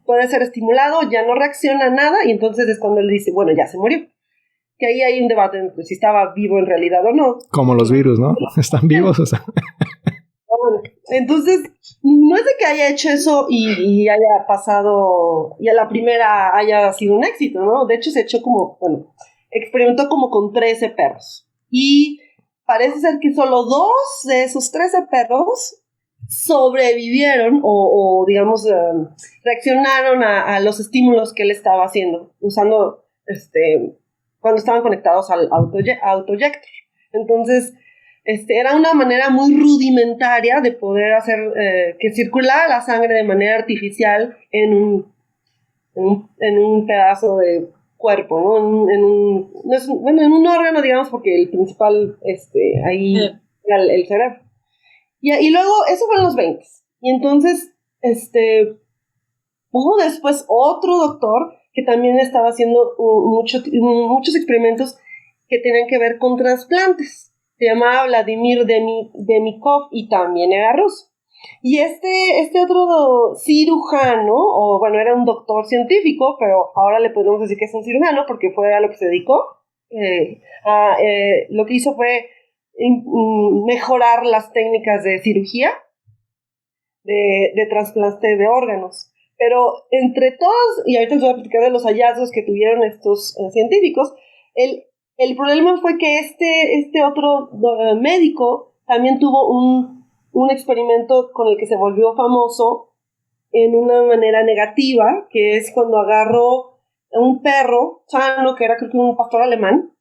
puede ser estimulado, ya no reacciona a nada, y entonces es cuando él dice, bueno, ya se murió. Que ahí hay un debate entre si estaba vivo en realidad o no. Como los virus, ¿no? ¿Están vivos? O sea. Bueno, entonces, no es de que haya hecho eso y haya pasado, y a la primera haya sido un éxito, ¿no? De hecho, se echó experimentó como con 13 perros. Y parece ser que solo 2 de esos 13 perros sobrevivieron o digamos, reaccionaron a los estímulos que él estaba haciendo, usando, cuando estaban conectados al autojector. Entonces, era una manera muy rudimentaria de poder hacer que circulara la sangre de manera artificial en un pedazo de cuerpo, ¿no? En un órgano, digamos, porque el principal, ahí era el cerebro. Y luego, eso fue en los 20. Y entonces, hubo después otro doctor que también estaba haciendo muchos experimentos que tenían que ver con trasplantes. Se llamaba Vladimir Demikov y también era ruso. Y este otro cirujano, o bueno, era un doctor científico, pero ahora le podemos decir que es un cirujano porque fue a lo que se dedicó. Lo que hizo fue mejorar las técnicas de cirugía, de trasplante de órganos. Pero entre todos, y ahorita les voy a platicar de los hallazgos que tuvieron estos científicos, el problema fue que este otro médico también tuvo un experimento con el que se volvió famoso en una manera negativa, que es cuando agarró a un perro sano, que era creo que un pastor alemán,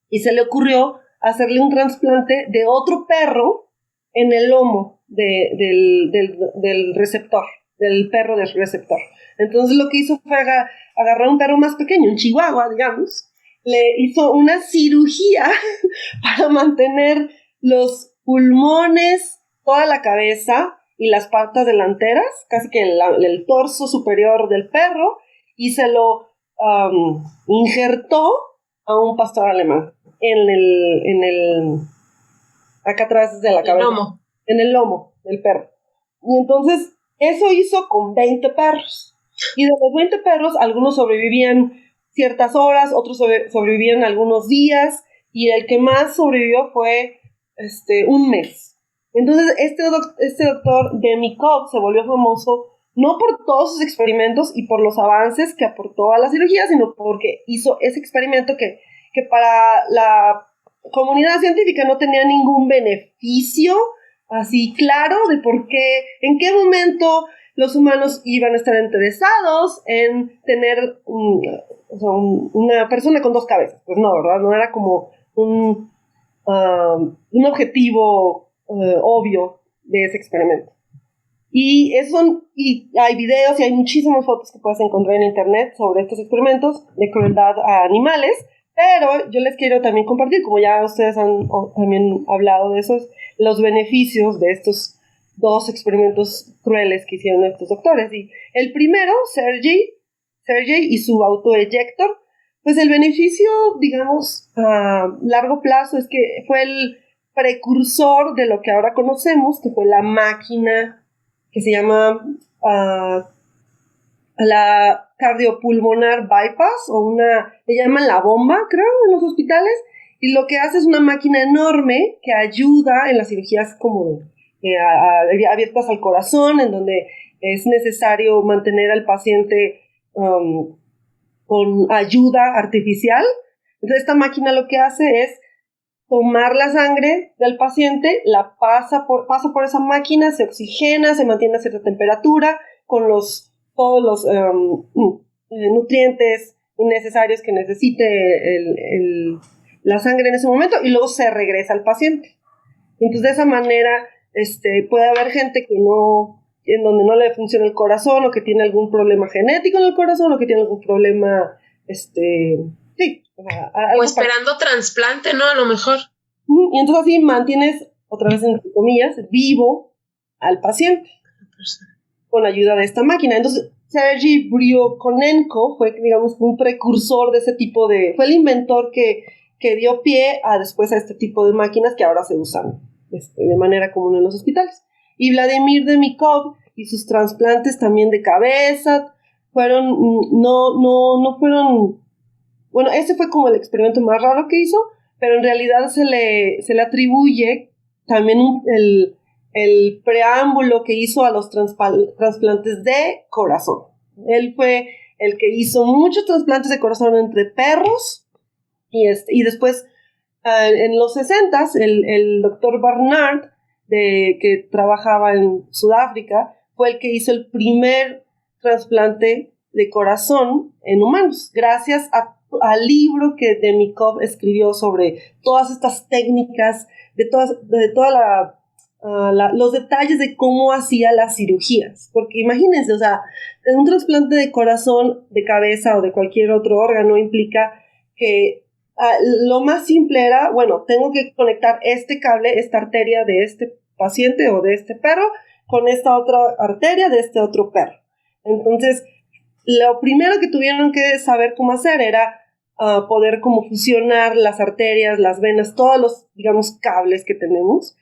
y se le ocurrió hacerle un trasplante de otro perro en el lomo del receptor, del perro del receptor. Entonces lo que hizo fue agarrar un perro más pequeño, un chihuahua, digamos, le hizo una cirugía para mantener los pulmones, toda la cabeza y las patas delanteras, casi que el torso superior del perro, y se lo injertó a un pastor alemán acá atrás de la cabeza, lomo. En el lomo del perro. Y entonces eso hizo con 20 perros, y de los 20 perros algunos sobrevivían ciertas horas, otros sobrevivían algunos días, y el que más sobrevivió fue un mes. Entonces este doctor Demikov se volvió famoso no por todos sus experimentos y por los avances que aportó a la cirugía, sino porque hizo ese experimento que para la comunidad científica no tenía ningún beneficio así claro de por qué, en qué momento los humanos iban a estar interesados en tener una persona con 2 cabezas. Pues no, ¿verdad? No era como un objetivo obvio de ese experimento. Y hay videos y hay muchísimas fotos que puedes encontrar en internet sobre estos experimentos de crueldad a animales, pero yo les quiero también compartir, como ya ustedes han también hablado de esos, los beneficios de estos 2 experimentos crueles que hicieron estos doctores. Y el primero, Sergei Sergey y su autoeyector, pues el beneficio, digamos, a largo plazo es que fue el precursor de lo que ahora conocemos, que fue la máquina que se llama la cardiopulmonar bypass, le llaman la bomba, creo, en los hospitales, y lo que hace es una máquina enorme que ayuda en las cirugías como abiertas al corazón, en donde es necesario mantener al paciente con ayuda artificial. Entonces esta máquina lo que hace es tomar la sangre del paciente, la pasa por esa máquina, se oxigena, se mantiene a cierta temperatura, con todos los nutrientes necesarios que necesite la sangre en ese momento, y luego se regresa al paciente. Entonces de esa manera puede haber gente en donde no le funciona el corazón, o que tiene algún problema genético en el corazón, o que tiene algún problema, o esperando trasplante, ¿no? A lo mejor. Y entonces así mantienes, otra vez entre comillas, vivo al paciente con ayuda de esta máquina. Entonces Sergei Bryukhanenko fue, digamos, un precursor de ese tipo fue el inventor que dio pie después a este tipo de máquinas que ahora se usan de manera común en los hospitales. Y Vladimir Demikov y sus trasplantes también de cabeza no fueron, bueno, ese fue como el experimento más raro que hizo, pero en realidad se le atribuye también el preámbulo que hizo a los trasplantes de corazón. Él fue el que hizo muchos trasplantes de corazón entre perros, y después en los 60s el doctor Barnard, que trabajaba en Sudáfrica, fue el que hizo el primer trasplante de corazón en humanos, gracias al libro que Demikov escribió sobre todas estas técnicas, de los detalles de cómo hacía las cirugías. Porque imagínense, o sea, un trasplante de corazón, de cabeza o de cualquier otro órgano implica que lo más simple era, bueno, tengo que conectar este cable, esta arteria de este paciente o de este perro con esta otra arteria de este otro perro. Entonces, lo primero que tuvieron que saber cómo hacer era poder como fusionar las arterias, las venas, todos los, digamos, cables que tenemos.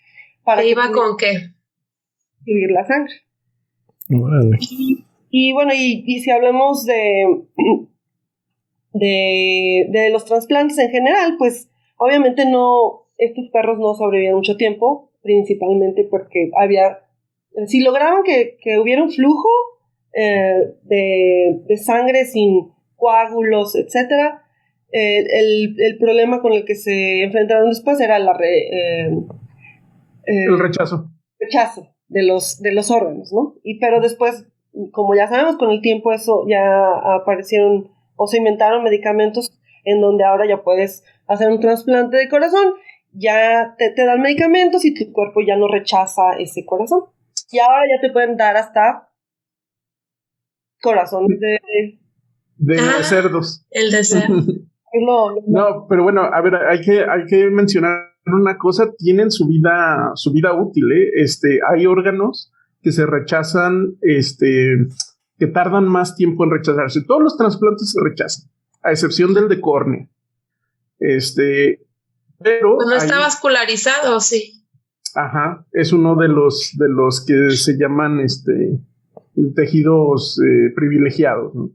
Para ¿Qué iba con qué? Fluir la sangre. Vale. Y bueno, y si hablamos de los trasplantes en general, pues obviamente estos perros no sobrevivían mucho tiempo, principalmente porque si lograban que hubiera un flujo de sangre sin coágulos, etcétera, el problema con el que se enfrentaron después era el rechazo de los órganos, ¿no? Pero después, como ya sabemos, con el tiempo eso ya aparecieron o se inventaron medicamentos en donde ahora ya puedes hacer un trasplante de corazón, ya te dan medicamentos y tu cuerpo ya no rechaza ese corazón. Y ahora ya te pueden dar hasta corazón de cerdos. El de cerdo. No, pero bueno, a ver, hay que mencionar una cosa, tienen su vida útil, hay órganos que se rechazan, que tardan más tiempo en rechazarse. Todos los trasplantes se rechazan, a excepción del de córnea. Pero pues no está vascularizado, sí. Ajá, es uno de los que se llaman tejidos privilegiados, ¿no?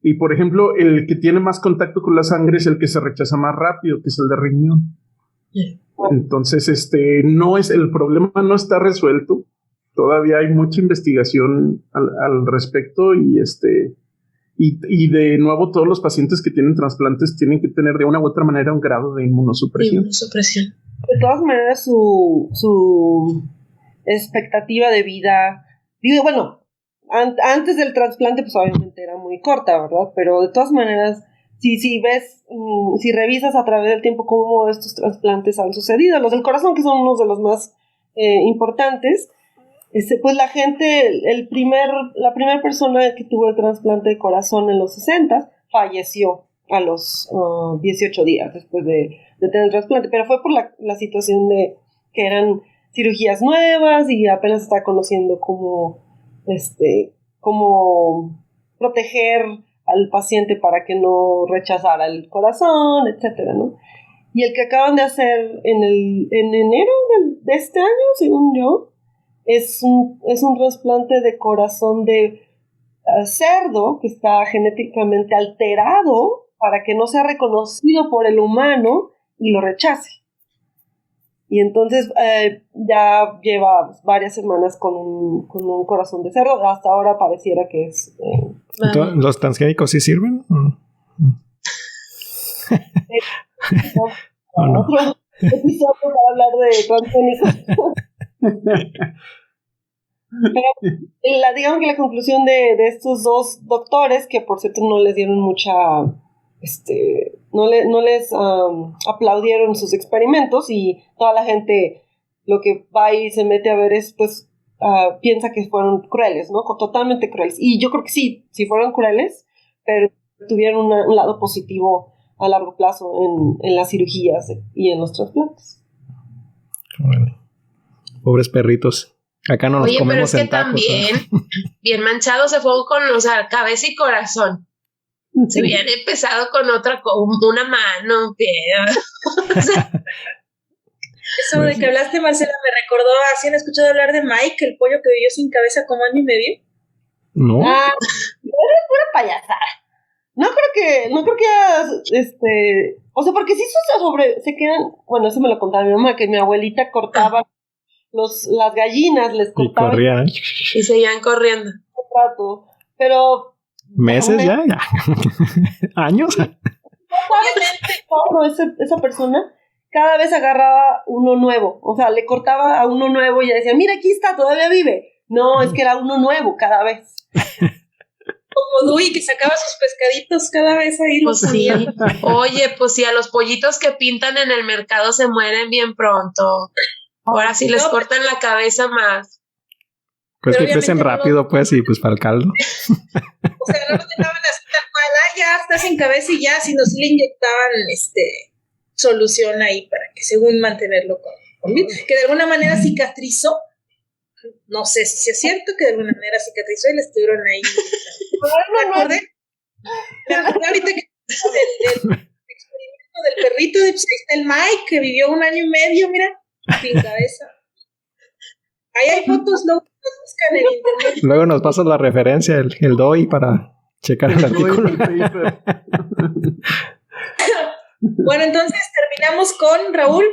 Y por ejemplo, el que tiene más contacto con la sangre es el que se rechaza más rápido, que es el de riñón. Yeah. Entonces, el problema no está resuelto. Todavía hay mucha investigación al respecto y de nuevo todos los pacientes que tienen trasplantes tienen que tener de una u otra manera un grado de inmunosupresión. De todas maneras, su expectativa de vida, digo, bueno, antes del trasplante pues obviamente era muy corta, ¿verdad? Pero de todas maneras, si ves, si revisas a través del tiempo cómo estos trasplantes han sucedido, los del corazón, que son unos de los más importantes, pues la gente, la primera persona que tuvo el trasplante de corazón en los 60 falleció a los 18 días después de tener el trasplante, pero fue por la situación de que eran cirugías nuevas y apenas está conociendo cómo proteger al paciente para que no rechazara el corazón, etcétera, ¿no? Y el que acaban de hacer en enero de este año, según yo, es un trasplante de corazón de cerdo que está genéticamente alterado para que no sea reconocido por el humano y lo rechace. Y entonces ya lleva varias semanas con un corazón de cerdo. Hasta ahora pareciera que es... ¿Los transgénicos sí sirven? Otro episodio para hablar de transgénicos. Pero digamos que la conclusión de estos dos doctores, que por cierto no les dieron mucha... no les aplaudieron sus experimentos, y toda la gente lo que va y se mete a ver es, pues, piensa que fueron crueles, ¿no? Totalmente crueles. Y yo creo que sí fueron crueles, pero tuvieron un lado positivo a largo plazo en las cirugías y en los trasplantes. Bueno, pobres perritos. Acá no nos Oye, comemos pero es en que tacos, también, bien manchado se fue con, cabeza y corazón. Se hubiera empezado con una mano, o sea, Eso de que hablaste, Marcela, me recordó, ¿sí han escuchado hablar de Mike, el pollo que vivió sin cabeza como año y medio? No. Era pura payasada. No creo que o sea, porque sí se quedan, bueno, eso me lo contaba mi mamá, que mi abuelita cortaba las gallinas, les Y cortaba corrían. y seguían corriendo. rato, pero ¿Meses ya? ¿Años? Esa persona cada vez agarraba uno nuevo, o sea, le cortaba a uno nuevo y decía, mira, aquí está, todavía vive. No, es que era uno nuevo cada vez. Como Dewey, que sacaba sus pescaditos cada vez ahí. Pues sí. Oye, pues sí, a los pollitos que pintan en el mercado se mueren bien pronto. Ahora sí les cortan la cabeza más. Pues que crecen rápido, pues, y pues para el caldo. O sea, no los dejaban así tal cual, ya está sin cabeza y ya, sino sí le inyectaban solución ahí para que según mantenerlo con vida. Que de alguna manera cicatrizó. No sé si es cierto que de alguna manera cicatrizó y le estuvieron ahí. ¿Me acordé? Ahorita que del experimento del perrito de el Mike, que vivió 1 año y medio, mira, sin cabeza. Ahí hay fotos, luego buscan en internet. Luego nos pasas la referencia, el DOI, para checar el artículo. Bueno, entonces terminamos con Raúl.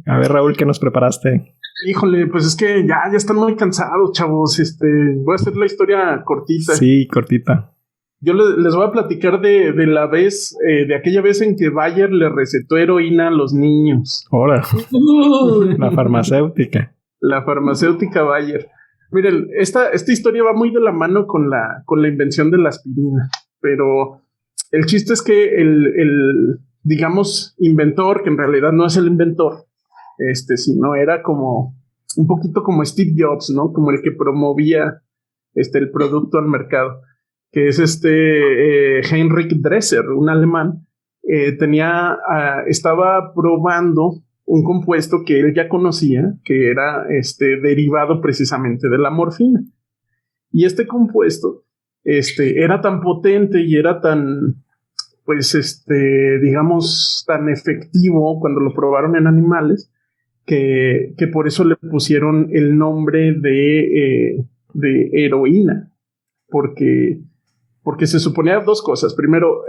A ver, Raúl, ¿qué nos preparaste? Híjole, pues es que ya están muy cansados, chavos. Voy a hacer la historia cortita. Sí, cortita. Yo les voy a platicar de de aquella vez en que Bayer le recetó heroína a los niños. Ahora, la farmacéutica. La farmacéutica Bayer. Miren, esta historia va muy de la mano con la invención de la aspirina, pero el chiste es que el digamos, inventor, que en realidad no es el inventor, sino era como un poquito como Steve Jobs, ¿no? Como el que promovía el producto al mercado, que es Heinrich Dresser, un alemán. Estaba probando un compuesto que él ya conocía, que era derivado precisamente de la morfina. Y este compuesto era tan potente y era tan, pues, digamos, tan efectivo cuando lo probaron en animales, que por eso le pusieron el nombre de heroína, porque se suponía dos cosas. Primero,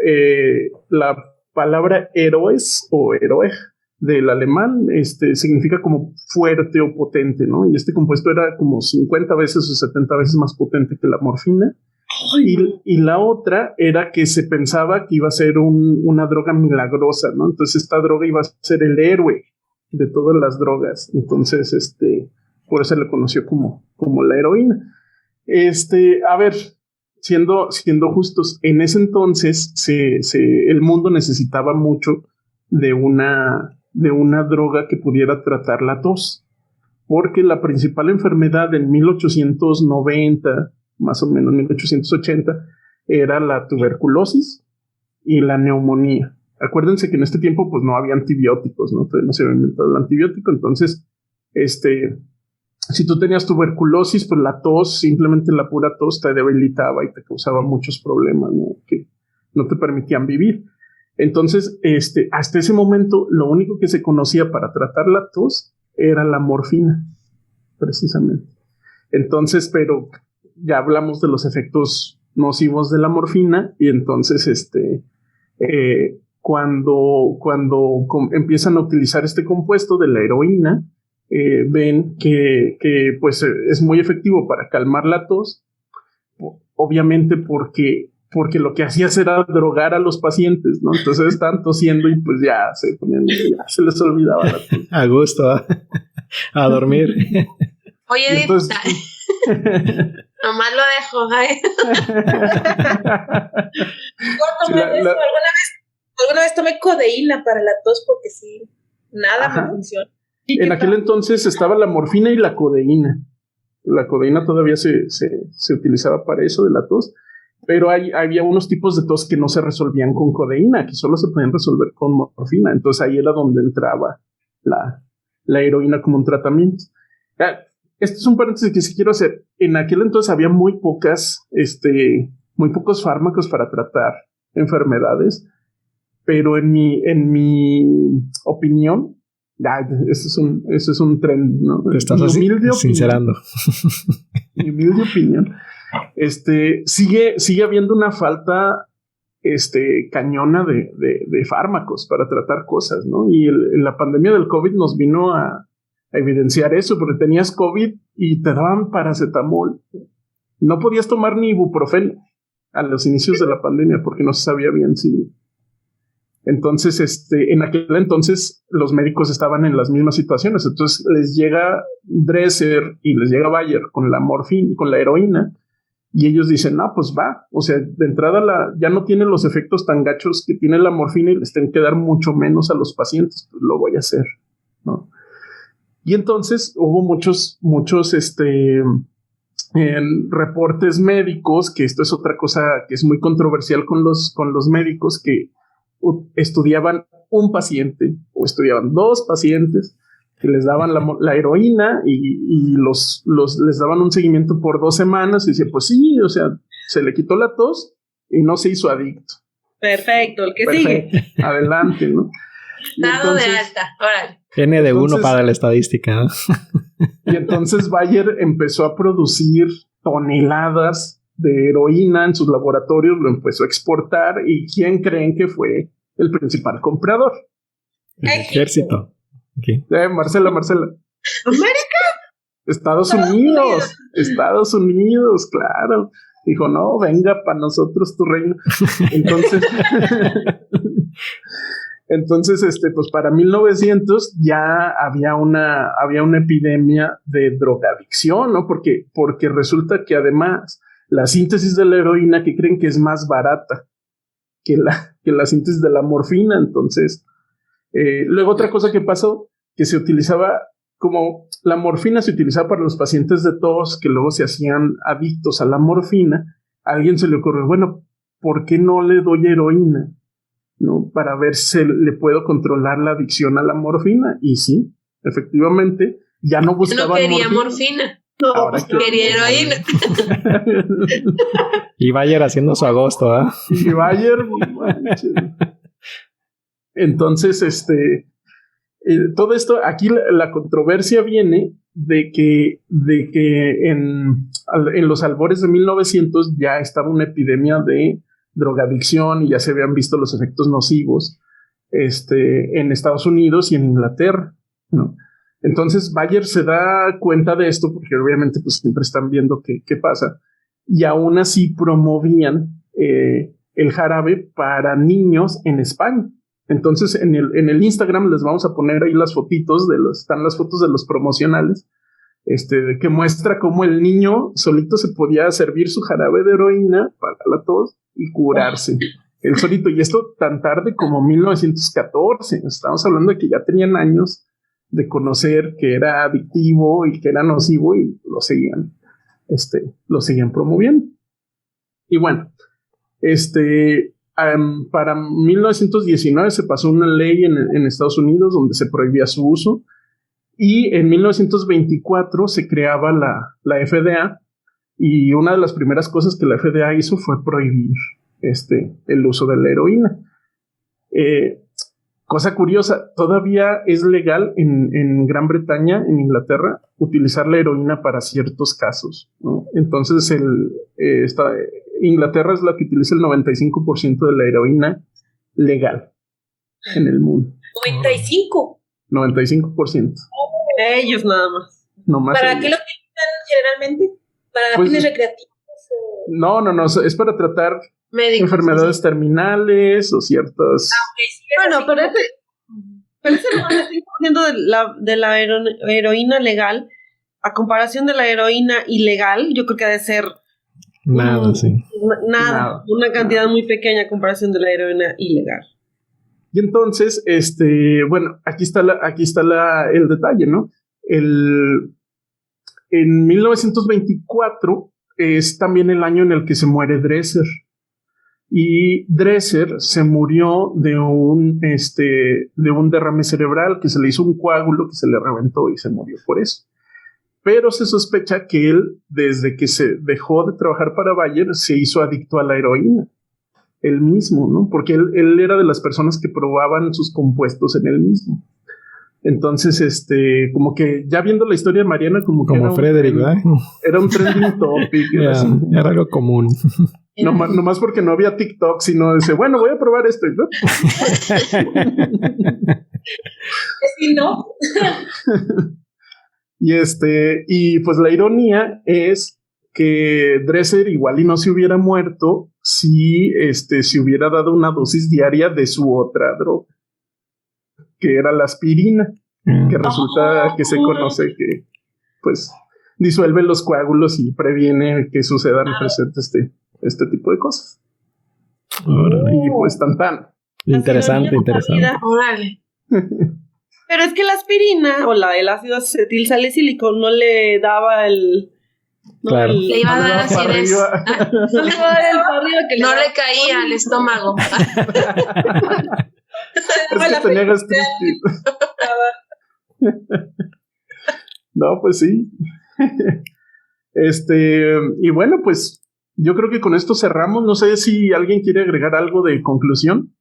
la palabra héroes o héroe del alemán significa como fuerte o potente, ¿no? Y este compuesto era como 50 veces o 70 veces más potente que la morfina. Y la otra era que se pensaba que iba a ser una droga milagrosa, ¿no? Entonces esta droga iba a ser el héroe de todas las drogas. Entonces, por eso se le conoció como la heroína. A ver, siendo justos, en ese entonces el mundo necesitaba mucho de una droga que pudiera tratar la tos, porque la principal enfermedad en 1890, más o menos 1880, era la tuberculosis y la neumonía. Acuérdense que en este tiempo pues no había antibióticos, ¿no? Todavía no se había inventado el antibiótico. Entonces, si tú tenías tuberculosis, pues la tos, simplemente la pura tos te debilitaba y te causaba muchos problemas, ¿no? no te permitían vivir. Entonces, hasta ese momento, lo único que se conocía para tratar la tos era la morfina, precisamente. Entonces, pero ya hablamos de los efectos nocivos de la morfina, y entonces, cuando empiezan a utilizar este compuesto de la heroína, ven que pues es muy efectivo para calmar la tos, obviamente porque lo que hacías era drogar a los pacientes, ¿no? Entonces estaban tosiendo y pues ya se les olvidaba la tos. A gusto, ¿eh? A dormir. Oye, entonces, nomás lo dejo, ¿eh? Alguna vez tomé codeína para la tos porque sí, nada Ajá. me funciona. En aquel entonces estaba la morfina y la codeína. La codeína todavía se utilizaba para eso de la tos, pero había unos tipos de tos que no se resolvían con codeína, que solo se podían resolver con morfina. Entonces ahí era donde entraba la heroína como un tratamiento. Este es un paréntesis que sí quiero hacer. En aquel entonces había muy pocos fármacos para tratar enfermedades, pero en mi opinión, ese es un trend, ¿no? Te estás así, sincerando. Mi humilde opinión. Sigue habiendo una falta cañona de fármacos para tratar cosas, ¿no? Y la pandemia del COVID nos vino a evidenciar eso, porque tenías COVID y te daban paracetamol. No podías tomar ni ibuprofeno a los inicios de la pandemia porque no se sabía bien si... Entonces, en aquel entonces los médicos estaban en las mismas situaciones. Entonces les llega Dresser y les llega Bayer con la morfina, con la heroína, y ellos dicen, no, pues va. O sea, de entrada ya no tiene los efectos tan gachos que tiene la morfina y les tienen que dar mucho menos a los pacientes. Pues lo voy a hacer, ¿no? Y entonces hubo muchos reportes médicos, que esto es otra cosa que es muy controversial con los médicos, que estudiaban un paciente o estudiaban dos pacientes, que les daban la heroína y les daban un seguimiento por 2 semanas y decían, pues sí, o sea, se le quitó la tos y no se hizo adicto. Perfecto, el que sigue. Adelante, ¿no? Dado de alta, órale. N de 1 para la estadística, ¿no? Y entonces Bayer empezó a producir toneladas de heroína en sus laboratorios, lo empezó a exportar, y ¿quién creen que fue el principal comprador? El ejército. Okay. Marcela. ¿América? Estados Unidos, claro. Dijo, no, venga para nosotros tu reino. Entonces, pues para 1900 ya había una epidemia de drogadicción, ¿no? Porque resulta que además la síntesis de la heroína, que creen que es más barata que la síntesis de la morfina. Entonces, luego otra cosa que pasó, que se utilizaba, como la morfina se utilizaba para los pacientes de tos que luego se hacían adictos a la morfina, a alguien se le ocurrió, bueno, ¿por qué no le doy heroína? ¿No? Para ver si le puedo controlar la adicción a la morfina. Y sí, efectivamente, ya no buscaban morfina. No quería morfina. No, quería heroína. Y Bayer haciendo su agosto, ¿eh? Y Bayer, entonces, todo esto, aquí la controversia viene de que en los albores de 1900 ya estaba una epidemia de drogadicción y ya se habían visto los efectos nocivos en Estados Unidos y en Inglaterra, ¿no? Entonces Bayer se da cuenta de esto, porque obviamente pues siempre están viendo qué pasa, y aún así promovían el jarabe para niños en España. Entonces en el Instagram les vamos a poner ahí las fotitos, están las fotos de los promocionales, que muestra cómo el niño solito se podía servir su jarabe de heroína para la tos y curarse el solito. Y esto tan tarde como 1914. Estamos hablando de que ya tenían años de conocer que era adictivo y que era nocivo, y lo seguían promoviendo. Y bueno, para 1919 se pasó una ley en Estados Unidos donde se prohibía su uso, y en 1924 se creaba la FDA, y una de las primeras cosas que la FDA hizo fue prohibir el uso de la heroína. Cosa curiosa, todavía es legal en Gran Bretaña, en Inglaterra, utilizar la heroína para ciertos casos, ¿no? Entonces, Inglaterra es la que utiliza el 95% de la heroína legal en el mundo. 95. 95%. Ellos nada más. No más. ¿Para qué lo utilizan generalmente? ¿Para Pues, fines recreativos? No, es para tratar Médicos, enfermedades sí. terminales o ciertas... Okay, sí, Bueno, pero ese 95% de la heroína legal, a comparación de la heroína ilegal, yo creo que ha de ser Nada, sí. nada, una cantidad muy pequeña a comparación de la heroína ilegal. Y entonces, bueno, aquí está el detalle, ¿no? En 1924 es también el año en el que se muere Dresser. Y Dresser se murió de un derrame cerebral, que se le hizo un coágulo que se le reventó y se murió por eso. Pero se sospecha que él, desde que se dejó de trabajar para Bayer, se hizo adicto a la heroína. Él mismo, ¿no? Porque él era de las personas que probaban sus compuestos en él mismo. Entonces, como que ya viendo la historia de Mariana, como Frederick, ¿verdad? Era un trending topic. Era algo común. Nomás porque no había TikTok, sino dice, bueno, voy a probar esto, ¿no? Sí, ¿no? Y pues la ironía es que Dresser igual y no se hubiera muerto si se hubiera dado una dosis diaria de su otra droga, que era la aspirina, que resulta que se conoce que pues disuelve los coágulos y previene que sucedan este tipo de cosas. Y pues tan. Interesante. Órale. Pero es que la aspirina o el ácido acetilsalicílico no le daba el... Claro. Le iba a dar acidez. No le iba a dar el arriba que No le caía al estómago. Es que tenía gastritis. No, pues sí. Y bueno, pues yo creo que con esto cerramos. No sé si alguien quiere agregar algo de conclusión.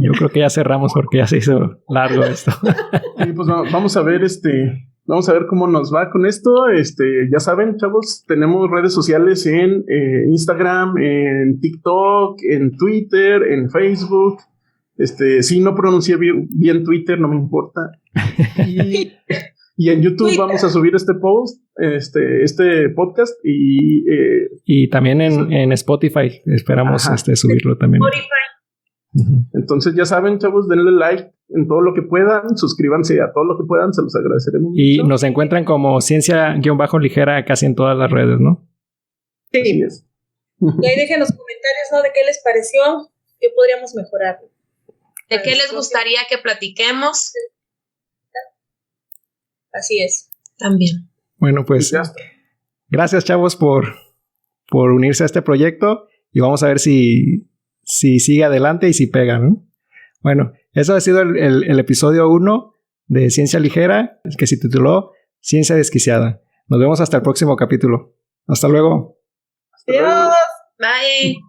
Yo creo que ya cerramos porque ya se hizo largo esto. Sí, pues vamos a ver vamos a ver cómo nos va con esto. Ya saben, chavos, tenemos redes sociales en Instagram, en TikTok, en Twitter, en Facebook. Si no pronuncié bien Twitter, no me importa. Y en YouTube vamos a subir este podcast y también en Spotify esperamos subirlo también. Entonces ya saben, chavos, denle like en todo lo que puedan, suscríbanse a todo lo que puedan, se los agradeceremos y mucho. Nos encuentran como Ciencia-Ligera casi en todas las redes, ¿no? Sí. Así es. Y ahí dejen los comentarios, ¿no? De qué les pareció, qué podríamos mejorar. ¿De qué les gustaría que platiquemos? Así es. También. Bueno, pues gracias, chavos, por unirse a este proyecto y vamos a ver si sigue adelante y si pega, ¿no? Bueno, eso ha sido el episodio 1 de Ciencia Ligera, que se tituló Ciencia Desquiciada. Nos vemos hasta el próximo capítulo. Hasta luego. Adiós. Bye.